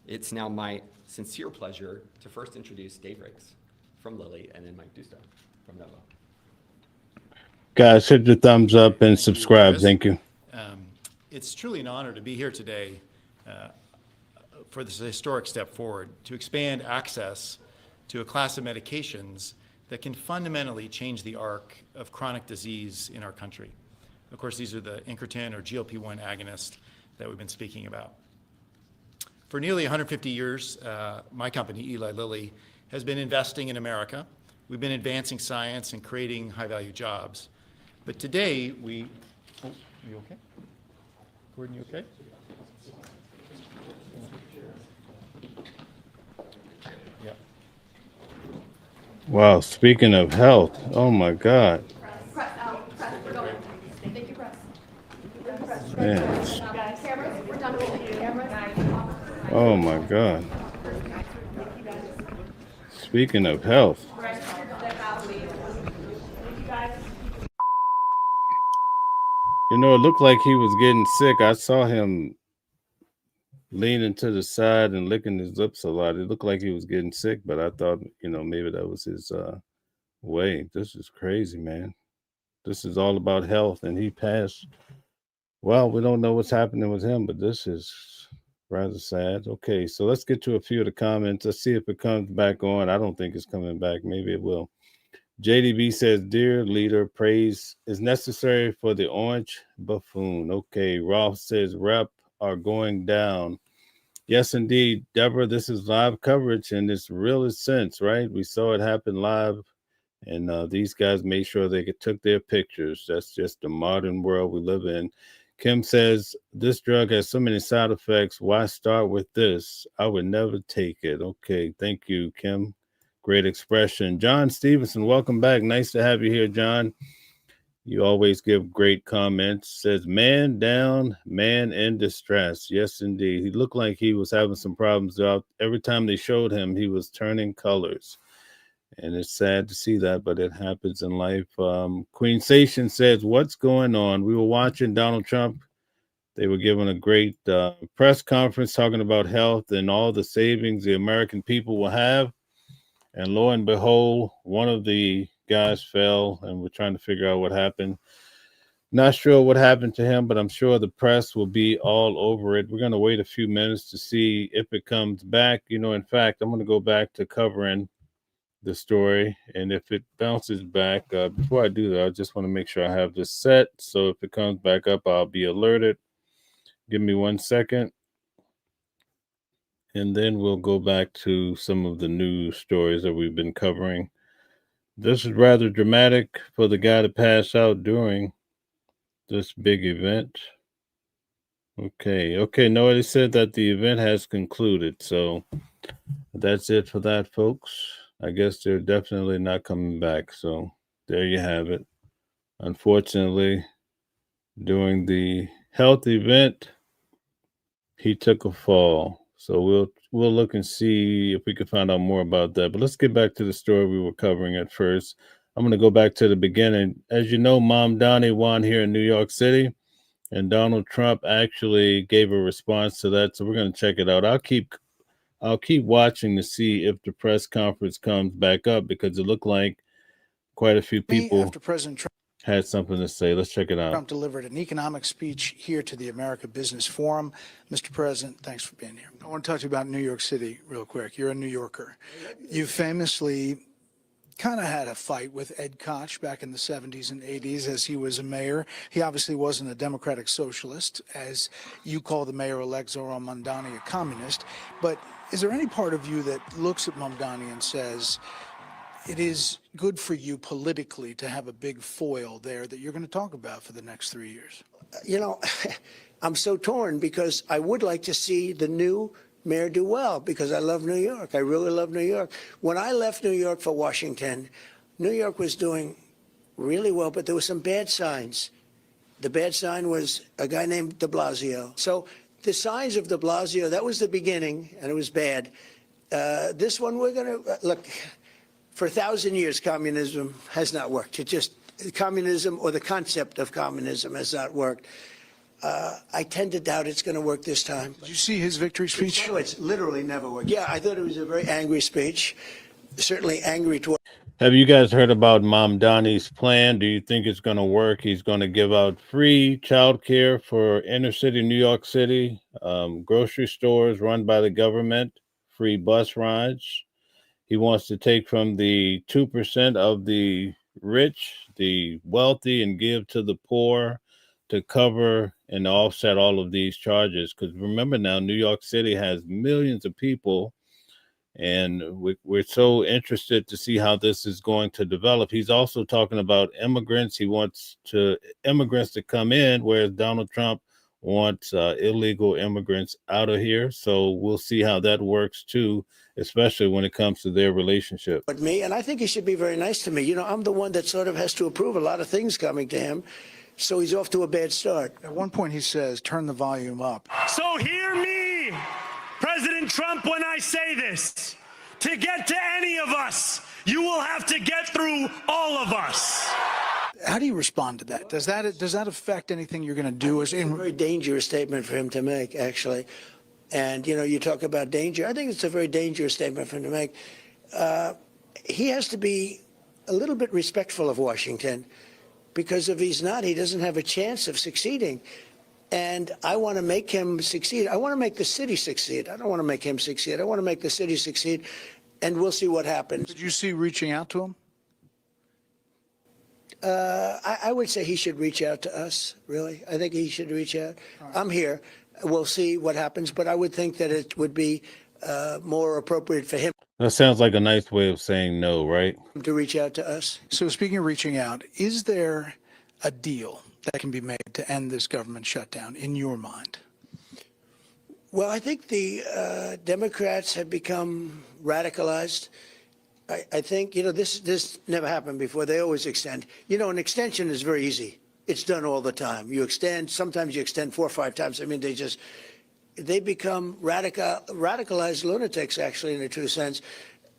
Speaker 10: It's now my sincere pleasure to first introduce Dave Ricks from Lilly and then Mike Dusto from Novo.
Speaker 2: Guys, hit the thumbs up and subscribe. Thank you.
Speaker 11: It's truly an honor to be here today for this historic step forward to expand access to a class of medications that can fundamentally change the arc of chronic disease in our country. Of course, these are the incretin or GLP-1 agonist that we've been speaking about. For nearly 150 years, my company, Eli Lilly, has been investing in America. We've been advancing science and creating high-value jobs. But today, oh, you okay? Gordon, you okay? Yeah.
Speaker 2: Wow, speaking of health, oh my God.
Speaker 12: Press out. Press. We're going. Thank you, press.
Speaker 2: Man.
Speaker 12: Cameras, we're done with the cameras.
Speaker 2: Oh my God. Speaking of health. You know, it looked like he was getting sick. I saw him leaning to the side and licking his lips a lot. It looked like he was getting sick, but I thought, you know, maybe that was his way. This is crazy, man. This is all about health, and he passed. Well, we don't know what's happening with him, but this is rather sad. Okay, so let's get to a few of the comments. Let's see if it comes back on. I don't think it's coming back. Maybe it will. JDB says, dear leader, praise is necessary for the orange buffoon. Okay, Rolf says, rep are going down. Yes, indeed. Deborah, this is live coverage in its realest sense, right? We saw it happen live, and these guys made sure they took their pictures. That's just the modern world we live in. Kim says, this drug has so many side effects. Why start with this? I would never take it. Okay, thank you, Kim. Great expression. John Stevenson, welcome back. Nice to have you here, John. You always give great comments. Says, man down, man in distress. Yes, indeed. He looked like he was having some problems. Every time they showed him, he was turning colors. And it's sad to see that, but it happens in life. Queen Station says, what's going on? We were watching Donald Trump. They were giving a great press conference talking about health and all the savings the American people will have. And lo and behold, one of the guys fell, and we're trying to figure out what happened. Not sure what happened to him, but I'm sure the press will be all over it. We're going to wait a few minutes to see if it comes back. You know, in fact, I'm going to go back to covering the story. And if it bounces back, before I do that, I just want to make sure I have this set. So if it comes back up, I'll be alerted. Give me 1 second. And then we'll go back to some of the news stories that we've been covering. This is rather dramatic for the guy to pass out during this big event. Okay. Nobody said that the event has concluded. So that's it for that, folks. I guess they're definitely not coming back. So there you have it. Unfortunately, during the health event, he took a fall. So we'll look and see if we can find out more about that. But let's get back to the story we were covering at first. I'm going to go back to the beginning. As you know, Mamdani won here in New York City, and Donald Trump actually gave a response to that. So we're going to check it out. I'll keep watching to see if the press conference comes back up, because it looked like quite a few people
Speaker 3: After President Trump
Speaker 2: had something to say. Let's check it out.
Speaker 3: Trump delivered an economic speech here to the America Business Forum. Mr. President, thanks for being here. I want to talk to you about New York City real quick. You're a New Yorker. You famously kind of had a fight with Ed Koch back in the 70s and 80s as he was a mayor. He obviously wasn't a democratic socialist, as you call the mayor-elect Zohran Mamdani a communist. But is there any part of you that looks at Mamdani and says, it is good for you politically to have a big foil there that you're going to talk about for the next 3 years?
Speaker 4: You know, I'm so torn because I would like to see the new mayor do well because I love New York. I really love New York. When I left New York for Washington, New York was doing really well, but there were some bad signs. The bad sign was a guy named de Blasio. So the signs of de Blasio, that was the beginning, and it was bad. This one, we're going to, look, for 1,000 years, communism has not worked. Communism, or the concept of communism, has not worked. I tend to doubt it's going to work this time.
Speaker 3: Did you see his victory speech?
Speaker 4: It's literally never worked. Yeah, I thought it was a very angry speech, certainly angry toward.
Speaker 2: Have you guys heard about Mamdani's plan? Do you think it's going to work? He's going to give out free childcare for inner city New York City, grocery stores run by the government, free bus rides. He wants to take from the 2% of the rich, the wealthy, and give to the poor. to cover and offset all of these charges. Because remember now, New York City has millions of people, and we're so interested to see how this is going to develop. He's also talking about immigrants. He wants immigrants to come in, whereas Donald Trump wants illegal immigrants out of here. So we'll see how that works too, especially when it comes to their relationship.
Speaker 4: But me, and I think he should be very nice to me. You know, I'm the one that sort of has to approve a lot of things coming to him. So he's off to a bad start.
Speaker 3: At one point, he says, turn the volume up.
Speaker 5: So hear me, President Trump, when I say this. To get to any of us, you will have to get through all of us.
Speaker 3: How do you respond to that? Does that affect anything you're going to do?
Speaker 4: It's a very dangerous statement for him to make, actually. And, you know, you talk about danger. I think it's a very dangerous statement for him to make. He has to be a little bit respectful of Washington, because if he's not, he doesn't have a chance of succeeding. And I want to make him succeed. I want to make the city succeed. I don't want to make him succeed. I want to make the city succeed, and we'll see what happens.
Speaker 3: Did you see reaching out to him?
Speaker 4: I would say he should reach out to us, really. I think he should reach out. I'm here. We'll see what happens, but I would think that it would be more appropriate for him
Speaker 2: That sounds like a nice way of saying no, right?
Speaker 4: to reach out to us.
Speaker 3: So speaking of reaching out, is there a deal that can be made to end this government shutdown in your mind?
Speaker 4: Well, I think the Democrats have become radicalized. I think, you know, this never happened before. They always extend. You know, an extension is very easy. It's done all the time. You extend, sometimes you extend 4 or 5 times. I mean, they become radicalized lunatics, actually, in a true sense.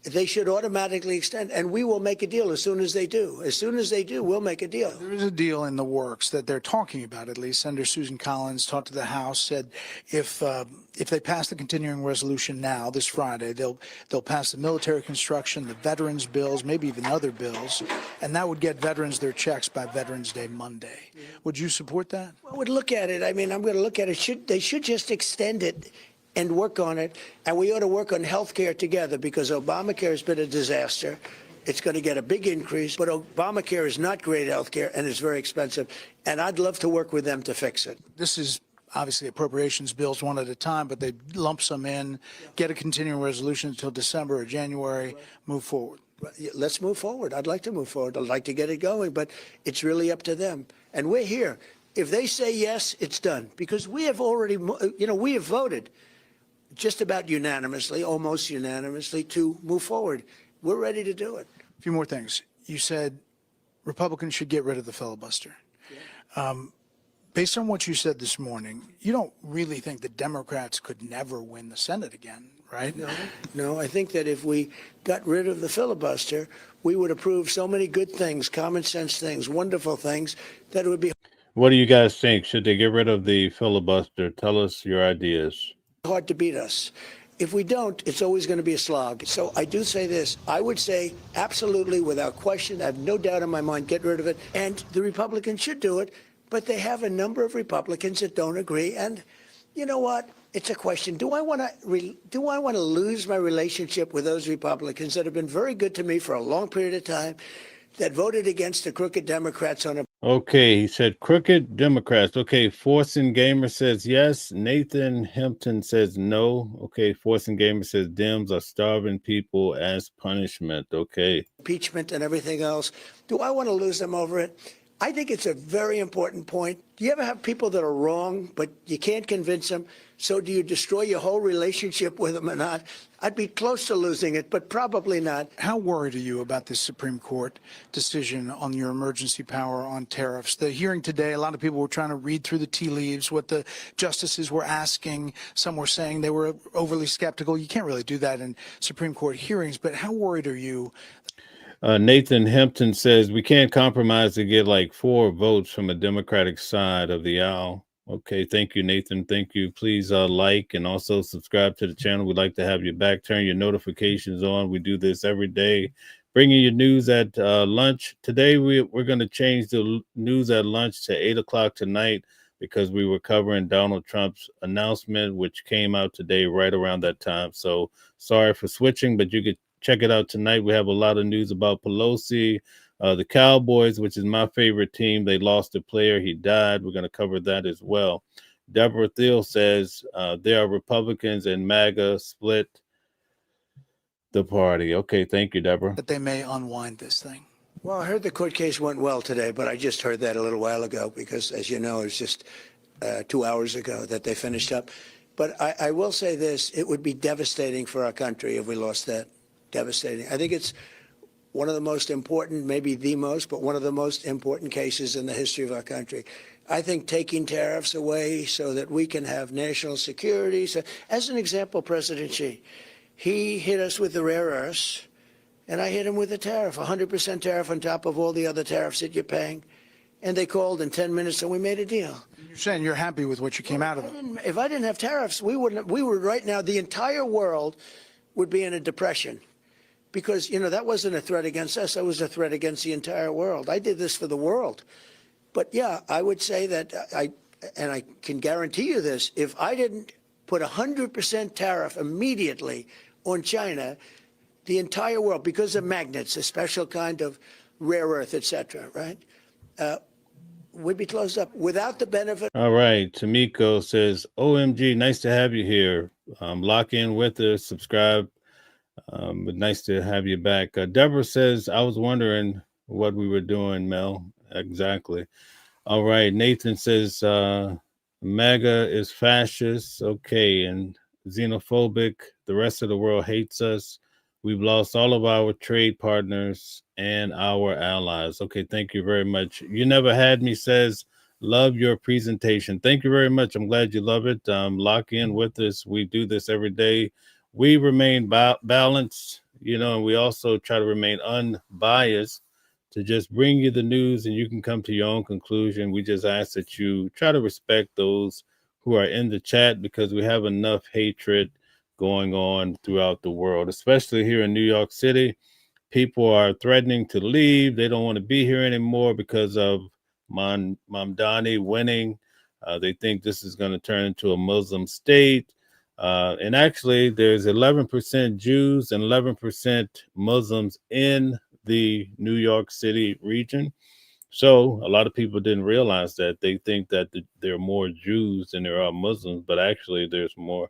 Speaker 4: They should automatically extend, and we will make a deal as soon as they do. As soon as they do, we'll make a deal.
Speaker 3: There is a deal in the works that they're talking about, at least. Senator Susan Collins talked to the House, said if they pass the continuing resolution now, this Friday, they'll pass the military construction, the veterans bills, maybe even other bills, and that would get veterans their checks by Veterans Day Monday. Would you support that?
Speaker 4: I would look at it. I mean, I'm going to look at it. They should just extend it and work on it. And we ought to work on health care together, because Obamacare has been a disaster. It's going to get a big increase, but Obamacare is not great health care, and it's very expensive. And I'd love to work with them to fix it.
Speaker 3: This is obviously appropriations bills one at a time, but they lump some in, get a continuing resolution until December or January, move forward.
Speaker 4: Let's move forward. I'd like to move forward. I'd like to get it going, but it's really up to them. And we're here. If they say yes, it's done, because we have already, you know, we have voted just about unanimously, almost unanimously, to move forward. We're ready to do it.
Speaker 3: A few more things. You said Republicans should get rid of the filibuster. Based on what you said this morning, you don't really think the Democrats could never win the Senate again, right?
Speaker 4: No, I think that if we got rid of the filibuster, we would approve so many good things, common sense things, wonderful things, that it would be
Speaker 2: What do you guys think? Should they get rid of the filibuster? Tell us your ideas.
Speaker 4: hard to beat us. If we don't, it's always going to be a slog. So I do say this. I would say absolutely, without question, I have no doubt in my mind, get rid of it. And the Republicans should do it. But they have a number of Republicans that don't agree. And you know what? It's a question. Do I want to lose my relationship with those Republicans that have been very good to me for a long period of time, that voted against the crooked Democrats on a...
Speaker 2: Okay, he said crooked Democrats. Okay, Forsen Gamer says yes. Nathan Hempton says no. Okay, Forsen Gamer says Dems are starving people as punishment. Okay.
Speaker 4: Impeachment and everything else. Do I want to lose them over it? I think it's a very important point. Do you ever have people that are wrong, but you can't convince them? So do you destroy your whole relationship with them or not? I'd be close to losing it, but probably not.
Speaker 3: How worried are you about this Supreme Court decision on your emergency power on tariffs? The hearing today, a lot of people were trying to read through the tea leaves, what the justices were asking. Some were saying they were overly skeptical. You can't really do that in Supreme Court hearings, but how worried are you?
Speaker 2: Nathan Hempton says we can't compromise to get like 4 votes from a Democratic side of the aisle. Okay, thank you, Nathan. Thank you. Please like and also subscribe to the channel. We'd like to have you back. Turn your notifications on. We do this every day, bringing you news at lunch. Today, we're going to change the news at lunch to 8 o'clock tonight, because we were covering Donald Trump's announcement, which came out today right around that time. So sorry for switching, but you could check it out tonight. We have a lot of news about Pelosi, The Cowboys, which is my favorite team, they lost a player. He died. We're going to cover that as well. Deborah Thiel says there are Republicans and MAGA split the party. Okay, thank you, Deborah.
Speaker 3: That they may unwind this thing.
Speaker 4: Well, I heard the court case went well today, but I just heard that a little while ago because, as you know, it was just 2 hours ago that they finished up. But I will say this, it would be devastating for our country if we lost that. Devastating. I think it's one of the most important, maybe the most, but one of the most important cases in the history of our country. I think taking tariffs away so that we can have national security. So, as an example, President Xi, he hit us with the rare earths, and I hit him with a tariff, 100% tariff on top of all the other tariffs that you're paying. And they called in 10 minutes and we made a deal.
Speaker 3: You're saying you're happy with what you came out of it.
Speaker 4: If I didn't have tariffs, we would right now, the entire world would be in a depression. Because, you know, that wasn't a threat against us. That was a threat against the entire world. I did this for the world. But yeah, I would say that I can guarantee you this, if I didn't put 100% tariff immediately on China, the entire world, because of magnets, a special kind of rare earth, et cetera, right, would be closed up without the benefit.
Speaker 2: All right. Tamiko says, OMG, nice to have you here. Lock in with us, subscribe. But nice to have you back. Deborah says, I was wondering what we were doing, Mel. Exactly. All right. Nathan says, MAGA is fascist. Okay. And xenophobic. The rest of the world hates us. We've lost all of our trade partners and our allies. Okay. Thank you very much. You Never Had Me says, love your presentation. Thank you very much. I'm glad you love it. Lock in with us. We do this every day. We remain balanced, you know, and we also try to remain unbiased to just bring you the news and you can come to your own conclusion. We just ask that you try to respect those who are in the chat because we have enough hatred going on throughout the world, especially here in New York City. People are threatening to leave. They don't want to be here anymore because of Mamdani winning. They think this is going to turn into a Muslim state. And actually, there's 11% Jews and 11% Muslims in the New York City region. So a lot of people didn't realize that. They think that there are more Jews than there are Muslims, but actually there's more.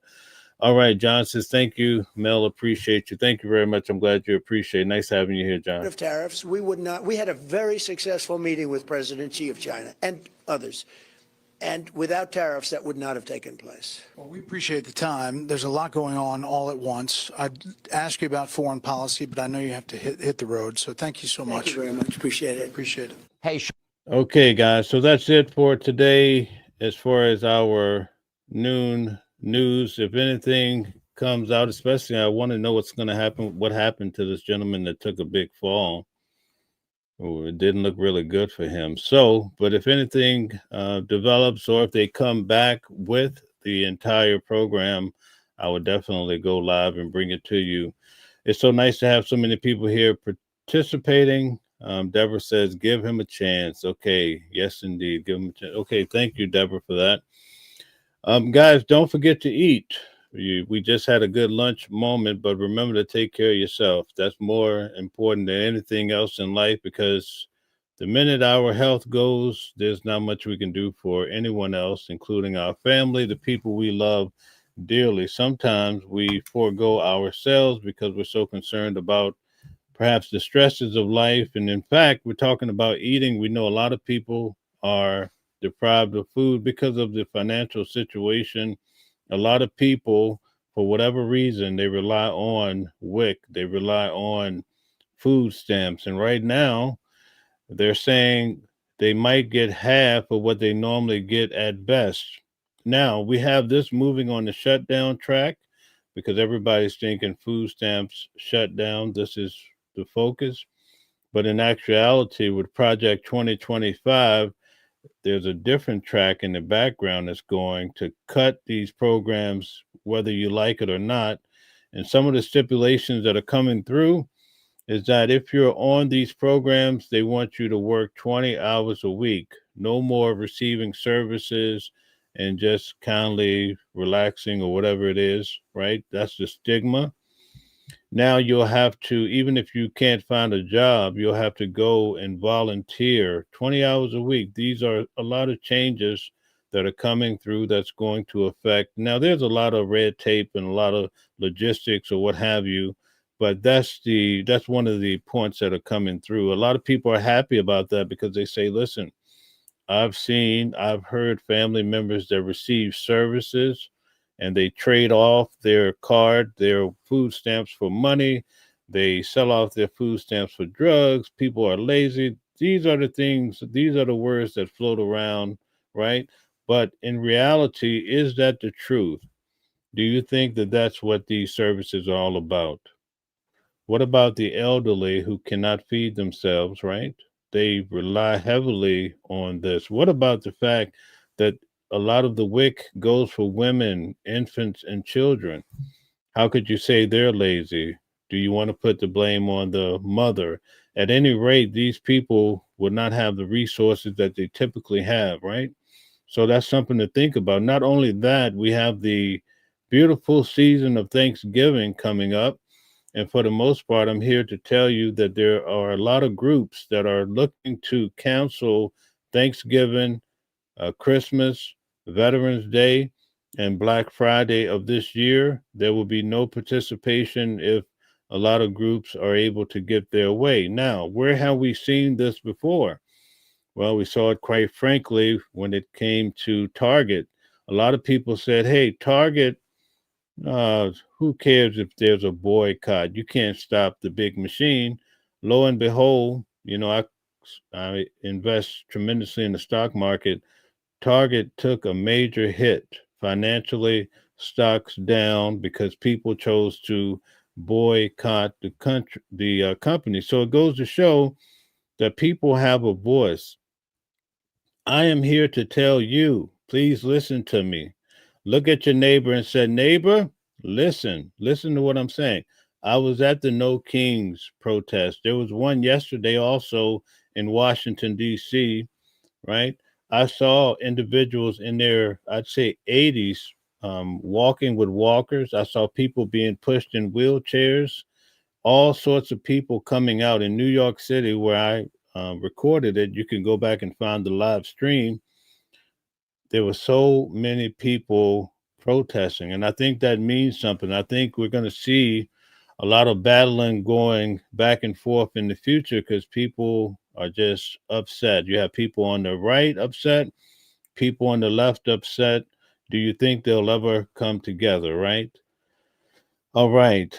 Speaker 2: All right, John says, thank you, Mel, appreciate you. Thank you very much. I'm glad you appreciate it. Nice having you here, John.
Speaker 4: Of tariffs, we had a very successful meeting with President Xi of China and others. And without tariffs, that would not have taken place.
Speaker 3: Well, we appreciate the time. There's a lot going on all at once. I'd ask you about foreign policy, but I know you have to hit the road. So thank you so much.
Speaker 4: Thank you very much. Appreciate it.
Speaker 3: Appreciate it.
Speaker 9: Hey,
Speaker 2: Okay, guys. So that's it for today as far as our noon news. If anything comes out, especially I want to know what's going to happen, what happened to this gentleman that took a big fall. Oh, it didn't look really good for him. So, but if anything develops or if they come back with the entire program, I would definitely go live and bring it to you. It's so nice to have so many people here participating. Deborah says, give him a chance. Okay. Yes, indeed. Give him a chance. Okay. Thank you, Deborah, for that. Guys, don't forget to eat. We just had a good lunch moment, but remember to take care of yourself. That's more important than anything else in life, because the minute our health goes, there's not much we can do for anyone else, including our family, the people we love dearly. Sometimes we forego ourselves because we're so concerned about perhaps the stresses of life. And in fact, we're talking about eating. We know a lot of people are deprived of food because of the financial situation. A lot of people, for whatever reason, they rely on WIC. They rely on food stamps. And right now, they're saying they might get half of what they normally get at best. Now, we have this moving on the shutdown track because everybody's thinking food stamps shut down. This is the focus. But in actuality, with Project 2025, there's a different track in the background that's going to cut these programs, whether you like it or not. And some of the stipulations that are coming through is that if you're on these programs, they want you to work 20 hours a week, no more receiving services and just kindly relaxing or whatever it is, right? That's the stigma. Now you'll have to, even if you can't find a job, you'll have to go and volunteer 20 hours a week. These are a lot of changes that are coming through that's going to affect. Now, there's a lot of red tape and a lot of logistics or what have you, but that's one of the points that are coming through. A lot of people are happy about that because they say, listen, I've heard family members that receive services and they trade off their food stamps for money. They sell off their food stamps for drugs. People are lazy. These are the words that float around, right? But in reality, is that the truth? Do you think that that's what these services are all about? What about the elderly who cannot feed themselves, right? They rely heavily on this. What about the fact that a lot of the WIC goes for women, infants, and children? How could you say they're lazy? Do you want to put the blame on the mother? At any rate, these people would not have the resources that they typically have, right? So that's something to think about. Not only that, we have the beautiful season of Thanksgiving coming up. And for the most part, I'm here to tell you that there are a lot of groups that are looking to cancel Thanksgiving, Christmas, Veterans Day, and Black Friday of this year. There will be no participation if a lot of groups are able to get their way. Now, where have we seen this before? Well, we saw it quite frankly when it came to Target. A lot of people said, hey, Target, who cares if there's a boycott? You can't stop the big machine. Lo and behold, I invest tremendously in the stock market. Target took a major hit financially, stocks down because people chose to boycott the company. So it goes to show that people have a voice. I am here to tell you, please listen to me. Look at your neighbor and say, neighbor, listen to what I'm saying. I was at the No Kings protest. There was one yesterday also in Washington, D.C., right? I saw individuals in their, I'd say 80s, walking with walkers. I saw people being pushed in wheelchairs, all sorts of people coming out in New York City where I recorded it. You can go back and find the live stream. There were so many people protesting, and I think that means something. I think we're going to see a lot of battling going back and forth in the future because people are just upset. You have people on the right upset, people on the left upset. Do you think they'll ever come together, right? All right.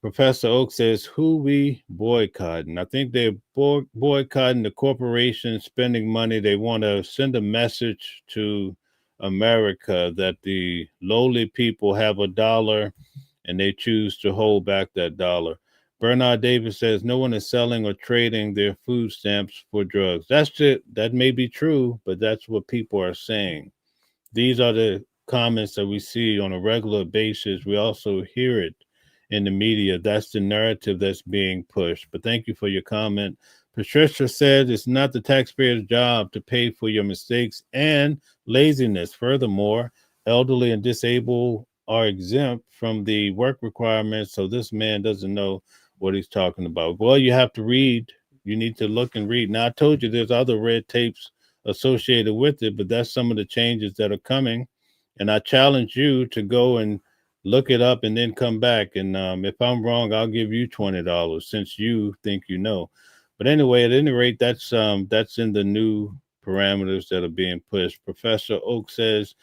Speaker 2: Professor Oak says, who we boycotting? I think they're boycotting the corporations spending money. They want to send a message to America that the lowly people have a dollar and they choose to hold back that dollar. Bernard Davis says, no one is selling or trading their food stamps for drugs. That's it. That may be true, but that's what people are saying. These are the comments that we see on a regular basis. We also hear it in the media. That's the narrative that's being pushed. But thank you for your comment. Patricia said it's not the taxpayer's job to pay for your mistakes and laziness. Furthermore, elderly and disabled are exempt from the work requirements, so this man doesn't know what he's talking about. Well, you have to read. You need to look and read. Now, I told you there's other red tapes associated with it, but that's some of the changes that are coming. And I challenge you to go and look it up and then come back. And if I'm wrong, I'll give you $20 since you think you know. But anyway, at any rate, that's in the new parameters that are being pushed. Professor Oak says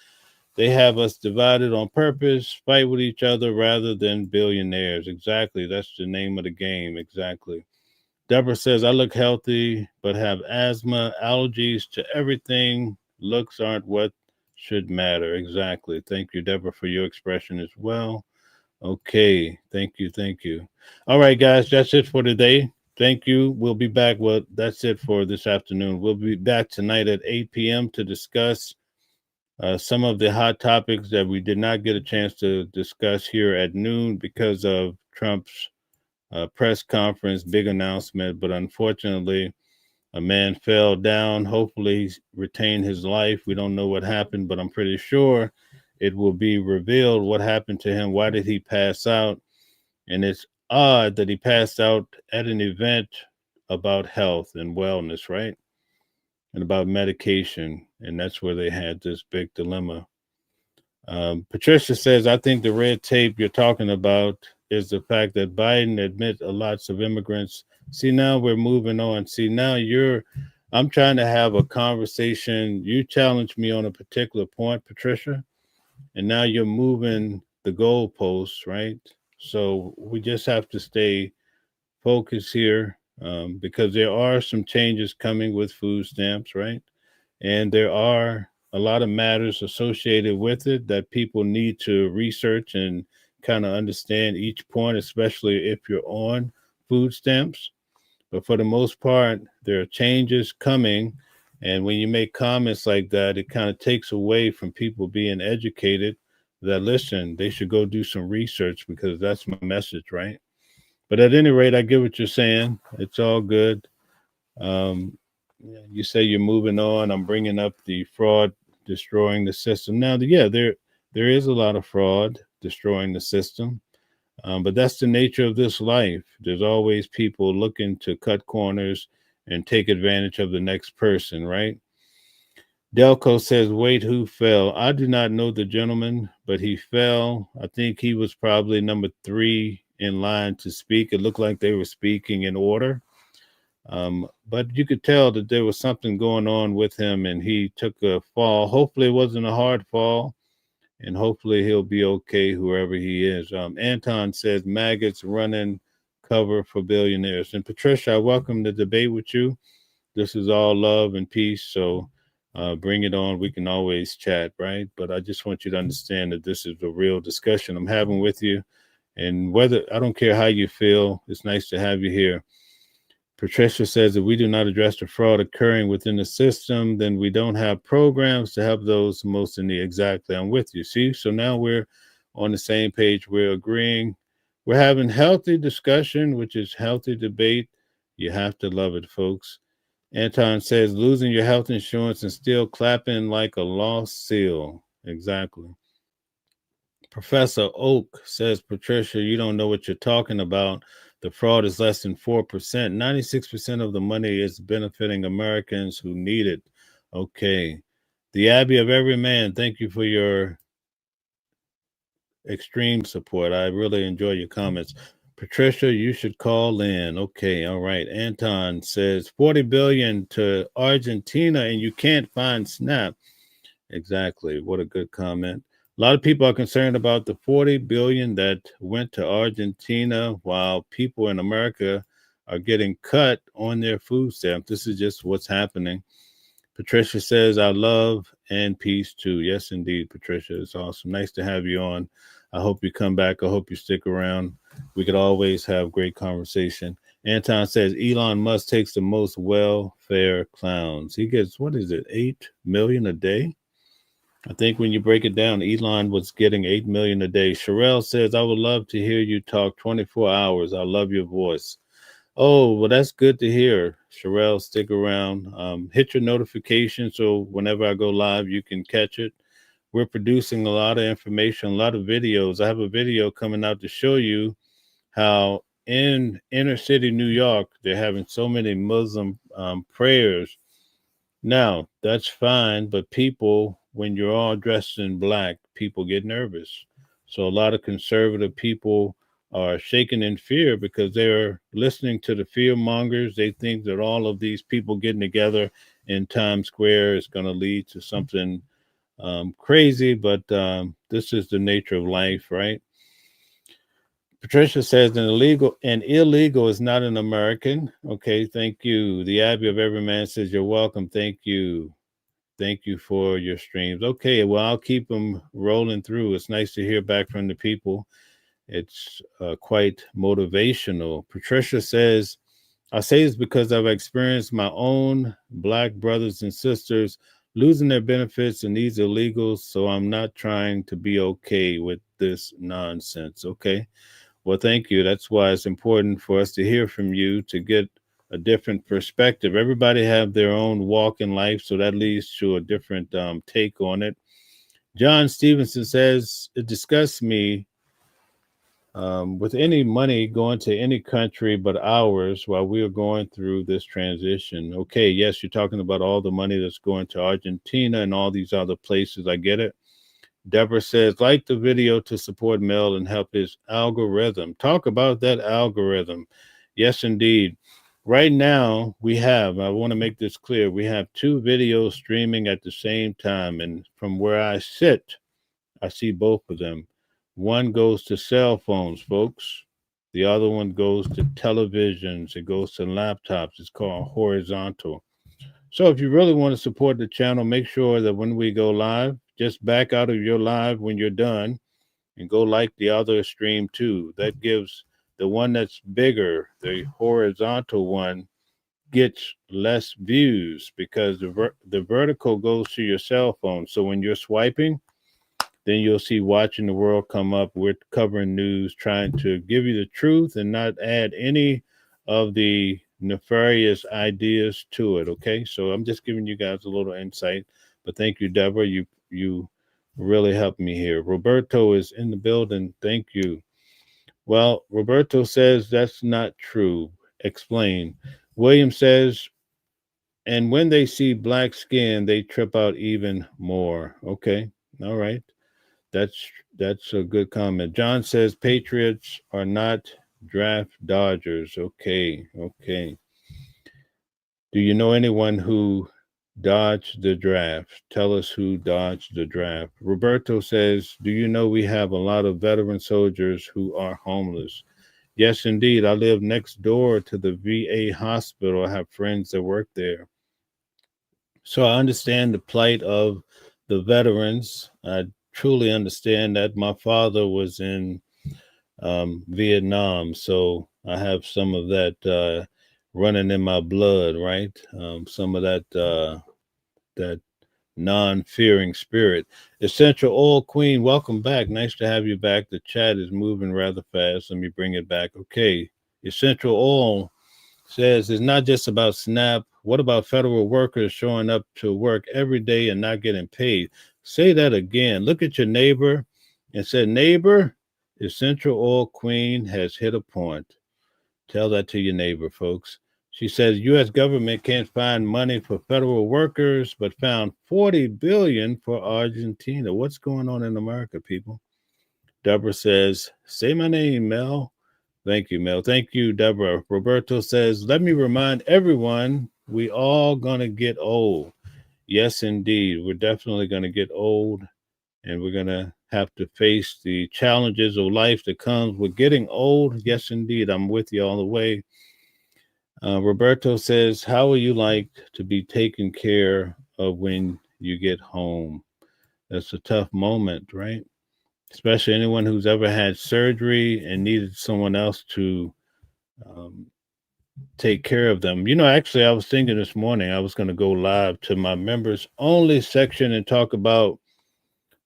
Speaker 2: they have us divided on purpose, fight with each other rather than billionaires. Exactly. That's the name of the game. Exactly. Deborah says, I look healthy, but have asthma, allergies to everything. Looks aren't what should matter. Exactly. Thank you, Deborah, for your expression as well. Okay. Thank you. Thank you. All right, guys, that's it for today. Thank you. We'll be back. Well, that's it for this afternoon. We'll be back tonight at 8 p.m. to discuss some of the hot topics that we did not get a chance to discuss here at noon because of Trump's press conference, big announcement. But unfortunately, a man fell down. Hopefully, he's retained his life. We don't know what happened, but I'm pretty sure it will be revealed what happened to him. Why did he pass out? And it's odd that he passed out at an event about health and wellness, right? And about medication. And that's where they had this big dilemma. Patricia says, I think the red tape you're talking about is the fact that Biden admits lots of immigrants. See, now we're moving on. See, now I'm trying to have a conversation. You challenged me on a particular point, Patricia, and now you're moving the goalposts, right? So we just have to stay focused here because there are some changes coming with food stamps, right? And there are a lot of matters associated with it that people need to research and kind of understand each point, especially if you're on food stamps. But for the most part, there are changes coming. And when you make comments like that, it kind of takes away from people being educated that, listen, they should go do some research because that's my message, right? But at any rate, I get what you're saying. It's all good. You say you're moving on. I'm bringing up the fraud destroying the system. Now, yeah, there is a lot of fraud destroying the system. But that's the nature of this life. There's always people looking to cut corners and take advantage of the next person, right? Delco says, wait, who fell? I do not know the gentleman, but he fell. I think he was probably number 3 in line to speak. It looked like they were speaking in order. But you could tell that there was something going on with him and he took a fall. Hopefully it wasn't a hard fall. And hopefully he'll be okay, whoever he is. Anton says, maggots running cover for billionaires. And Patricia, I welcome the debate with you. This is all love and peace. So bring it on. We can always chat, right? But I just want you to understand that this is a real discussion I'm having with you. And I don't care how you feel, it's nice to have you here. Patricia says, if we do not address the fraud occurring within the system, then we don't have programs to help those most in need. Exactly. I'm with you. See, so now we're on the same page. We're agreeing. We're having healthy discussion, which is healthy debate. You have to love it, folks. Anton says, losing your health insurance and still clapping like a lost seal. Exactly. Professor Oak says, Patricia, you don't know what you're talking about. The fraud is less than 4%. 96% of the money is benefiting Americans who need it. Okay. The Abbey of Every Man, thank you for your extreme support. I really enjoy your comments. Patricia, you should call in. Okay, all right. Anton says $40 billion to Argentina and you can't find SNAP. Exactly. What a good comment. A lot of people are concerned about the $40 billion that went to Argentina while people in America are getting cut on their food stamp. This is just what's happening. Patricia says, I love and peace too. Yes, indeed, Patricia. It's awesome. Nice to have you on. I hope you come back. I hope you stick around. We could always have great conversation. Anton says, Elon Musk takes the most welfare clowns. He gets, what is it, 8 million a day? I think when you break it down, Elon was getting 8 million a day. Sherelle says, I would love to hear you talk 24 hours. I love your voice. Oh, well, that's good to hear. Sherelle, stick around. Hit your notification so whenever I go live, you can catch it. We're producing a lot of information, a lot of videos. I have a video coming out to show you how in inner city New York, they're having so many Muslim prayers. Now, that's fine, but people, when you're all dressed in black, people get nervous. So a lot of conservative people are shaken in fear because they're listening to the fear mongers. They think that all of these people getting together in Times Square is going to lead to something crazy, but this is the nature of life, right? Patricia says an illegal is not an American. Okay, thank you. The Abbey of Every Man says you're welcome. Thank you. Thank you for your streams. Okay, well, I'll keep them rolling through. It's nice to hear back from the people. It's quite motivational. Patricia says, I say this because I've experienced my own black brothers and sisters losing their benefits and these illegals, so I'm not trying to be okay with this nonsense. Okay, well, thank you. That's why it's important for us to hear from you to get a different perspective. Everybody have their own walk in life, so that leads to a different take on it. John Stevenson says, it disgusts me with any money going to any country but ours while we are going through this transition. Okay, yes, you're talking about all the money that's going to Argentina and all these other places. I get it. Deborah says, like the video to support Mel and help his algorithm. Talk about that algorithm. Yes, indeed. Right now, I want to make this clear, we have 2 videos streaming at the same time. And from where I sit, I see both of them. One goes to cell phones, folks. The other one goes to televisions. It goes to laptops. It's called horizontal. So if you really want to support the channel, make sure that when we go live, just back out of your live when you're done and go like the other stream too. That gives the one that's bigger, the horizontal one, gets less views because the vertical goes to your cell phone. So when you're swiping, then you'll see Watching the World come up. We're covering news, trying to give you the truth and not add any of the nefarious ideas to it. Okay, so I'm just giving you guys a little insight. But thank you, Deborah. You really helped me here. Roberto is in the building. Thank you. Well, Roberto says that's not true. Explain. William says, and when they see black skin, they trip out even more. Okay, all right. That's a good comment. John says Patriots are not draft dodgers. Okay. Do you know anyone who dodged the draft? Tell us who dodged the draft. Roberto says, do you know we have a lot of veteran soldiers who are homeless? Yes, indeed. I live next door to the VA hospital. I have friends that work there. So I understand the plight of the veterans. I truly understand that. My father was in Vietnam, so I have some of that running in my blood, right? Some of that non-fearing spirit. Essential Oil Queen, welcome back. Nice to have you back. The chat is moving rather fast. Let me bring it back. Okay. Essential Oil says it's not just about SNAP. What about federal workers showing up to work every day and not getting paid? Say that again. Look at your neighbor and say, neighbor, Essential Oil Queen has hit a point. Tell that to your neighbor, folks. She says U.S. government can't find money for federal workers, but found $40 billion for Argentina. What's going on in America, people? Deborah says, say my name, Mel. Thank you, Mel. Thank you, Deborah. Roberto says, let me remind everyone, we all gonna get old. Yes, indeed. We're definitely gonna get old, and we're gonna have to face the challenges of life that comes with getting old. Yes, indeed. I'm with you all the way. Roberto says, how would you like to be taken care of when you get home? That's a tough moment, right? Especially anyone who's ever had surgery and needed someone else to take care of them. You know, actually, I was thinking this morning I was going to go live to my members only section and talk about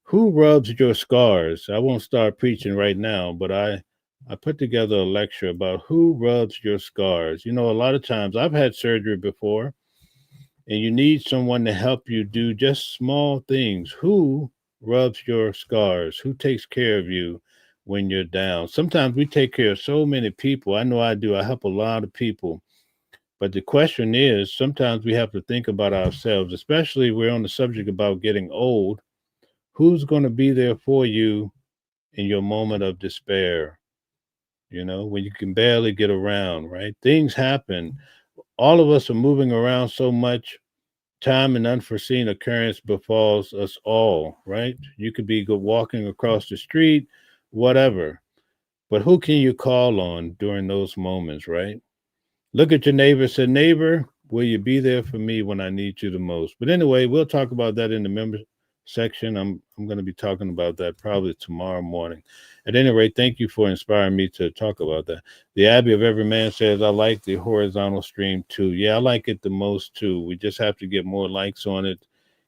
Speaker 2: who rubs your scars. I won't start preaching right now, but I put together a lecture about who rubs your scars. You know, a lot of times I've had surgery before, and you need someone to help you do just small things. Who rubs your scars? Who takes care of you when you're down? Sometimes we take care of so many people. I know I do. I help a lot of people. But the question is, sometimes we have to think about ourselves, especially we're on the subject about getting old. Who's going to be there for you in your moment of despair? You know, when you can barely get around, right? Things happen. All of us are moving around so much. Time and unforeseen occurrence befalls us all, right? You could be walking across the street, whatever. But who can you call on during those moments, right? Look at your neighbor, say, neighbor, will you be there for me when I need you the most? But anyway, we'll talk about that in the member section. I'm going to be talking about that probably tomorrow morning. At any rate, thank you for inspiring me to talk about that. The Abbey of Every Man says, I like the horizontal stream too. Yeah, I like it the most too. We just have to get more likes on it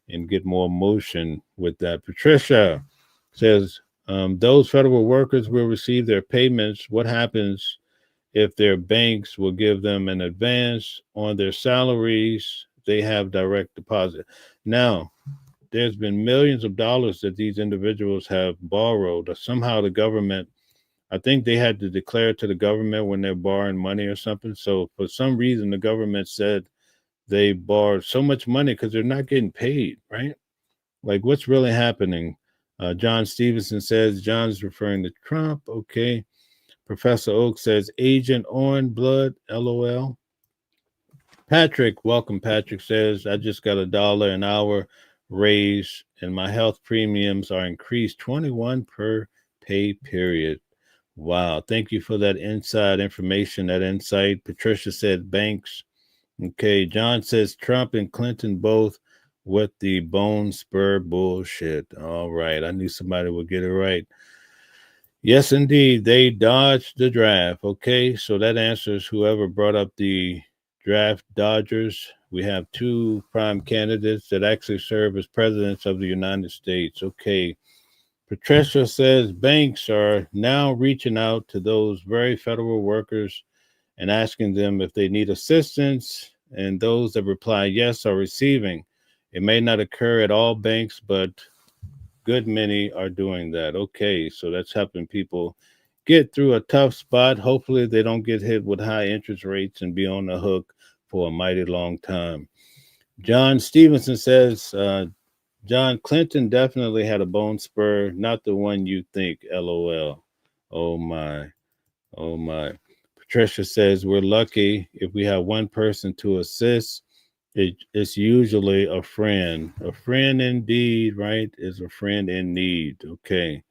Speaker 2: and get more motion with that. Patricia says, those federal workers will receive their payments. What happens if their banks will give them an advance on their salaries? They have direct deposit. Now, there's been millions of dollars that these individuals have borrowed, or somehow the government I think they had to declare to the government when they're borrowing money or something. So for some reason, the government said they borrowed so much money because they're not getting paid, right? Like, what's really happening? John Stevenson says John's referring to Trump. Okay. Professor Oak says Agent Orange Blood, LOL. Patrick, welcome. Patrick says, I just got $1 an hour raise and my health premiums are increased 21 per pay period. Wow. Thank you for that inside information, that insight. Patricia said banks. Okay. John says Trump and Clinton both with the bone spur bullshit. All right. I knew somebody would get it right. Yes, indeed. They dodged the draft. Okay. So that answers whoever brought up the draft dodgers. We have 2 prime candidates that actually serve as presidents of the United States. Okay. Patricia says banks are now reaching out to those very federal workers and asking them if they need assistance, and those that reply yes are receiving. It may not occur at all banks, but good many are doing that. Okay, so that's helping people get through a tough spot. Hopefully they don't get hit with high interest rates and be on the hook for a mighty long time. John Stevenson says, John Clinton definitely had a bone spur, not the one you think, LOL. Oh my, oh my. Patricia says, we're lucky if we have one person to assist. It's usually a friend. A friend indeed, right, is a friend in need. Okay.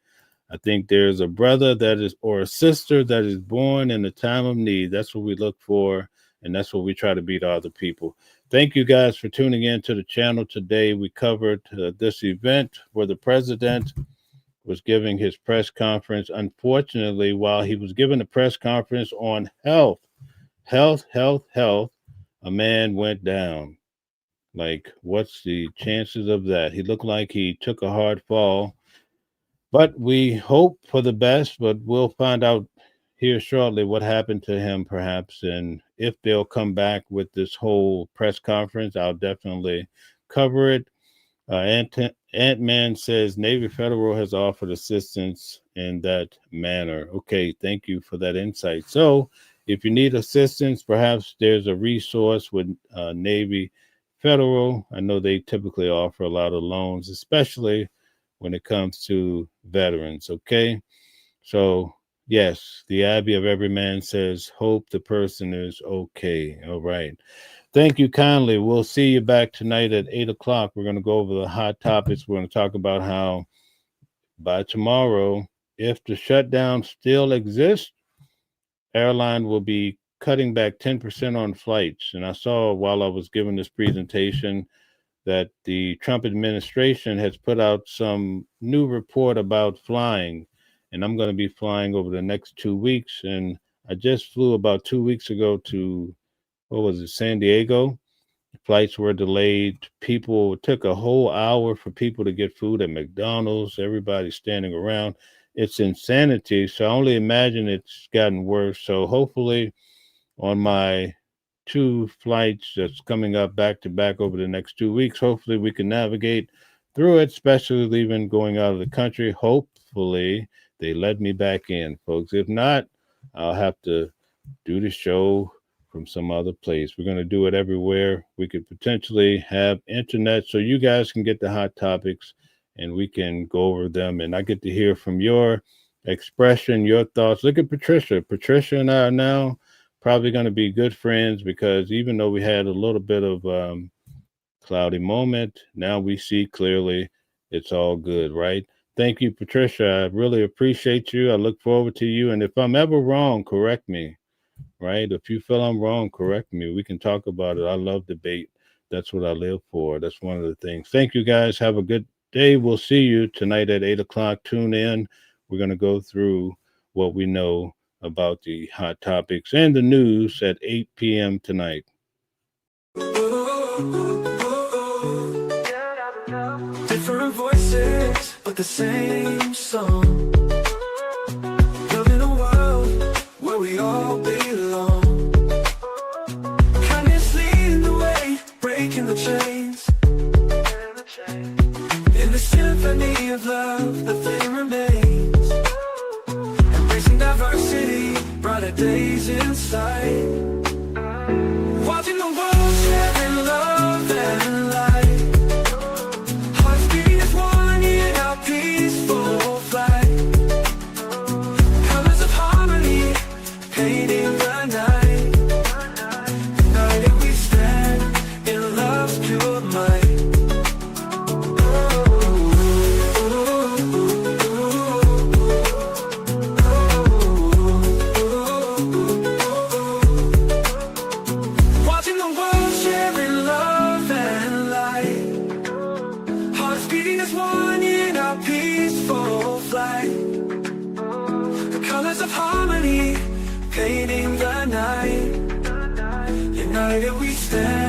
Speaker 2: I think there's a brother that is, or a sister that is born in a time of need. That's what we look for, and that's what we try to be to other people. Thank you guys for tuning in to the channel today. We covered this event where the president was giving his press conference. Unfortunately, while he was giving a press conference on health, a man went down. Like, what's the chances of that? He looked like he took a hard fall, but we hope for the best, but we'll find out here shortly what happened to him, perhaps, and if they'll come back with this whole press conference. I'll definitely cover it. Ant-Man says Navy Federal has offered assistance in that manner. Okay, thank you for that insight. So if you need assistance, perhaps there's a resource with Navy Federal. I know they typically offer a lot of loans, especially when it comes to veterans. Okay, so yes, the Abbey of Every Man says, hope the person is okay. All right. Thank you kindly. We'll see you back tonight at 8 o'clock. We're going to go over the hot topics. We're going to talk about how by tomorrow, if the shutdown still exists, airline will be cutting back 10% on flights. And I saw while I was giving this presentation that the Trump administration has put out some new report about flying. And I'm going to be flying over the next 2 weeks. And I just flew about 2 weeks ago to, what was it, San Diego. Flights were delayed. It took a whole hour for people to get food at McDonald's. Everybody's standing around. It's insanity. So I only imagine it's gotten worse. So hopefully on my 2 flights that's coming up back to back over the next 2 weeks, hopefully we can navigate through it, especially leaving going out of the country. Hopefully they let me back in, folks. If not, I'll have to do the show from some other place. We're going to do it everywhere. We could potentially have internet so you guys can get the hot topics and we can go over them. And I get to hear from your expression, your thoughts. Look at Patricia. Patricia and I are now probably going to be good friends because even though we had a little bit of cloudy moment, now we see clearly. It's all good, right? Thank you, Patricia. I really appreciate you. I look forward to you. And if I'm ever wrong, correct me. Right? If you feel I'm wrong, correct me. We can talk about it. I love debate. That's what I live for. That's one of the things. Thank you, guys. Have a good day. We'll see you tonight at 8 o'clock. Tune in. We're going to go through what we know about the hot topics and the news at 8 p.m. tonight.
Speaker 1: Different voices, but the same song. Loving a world where we all belong. Kindness leading the way, breaking the chains. In the symphony of love, the flame remains. Embracing United we stand.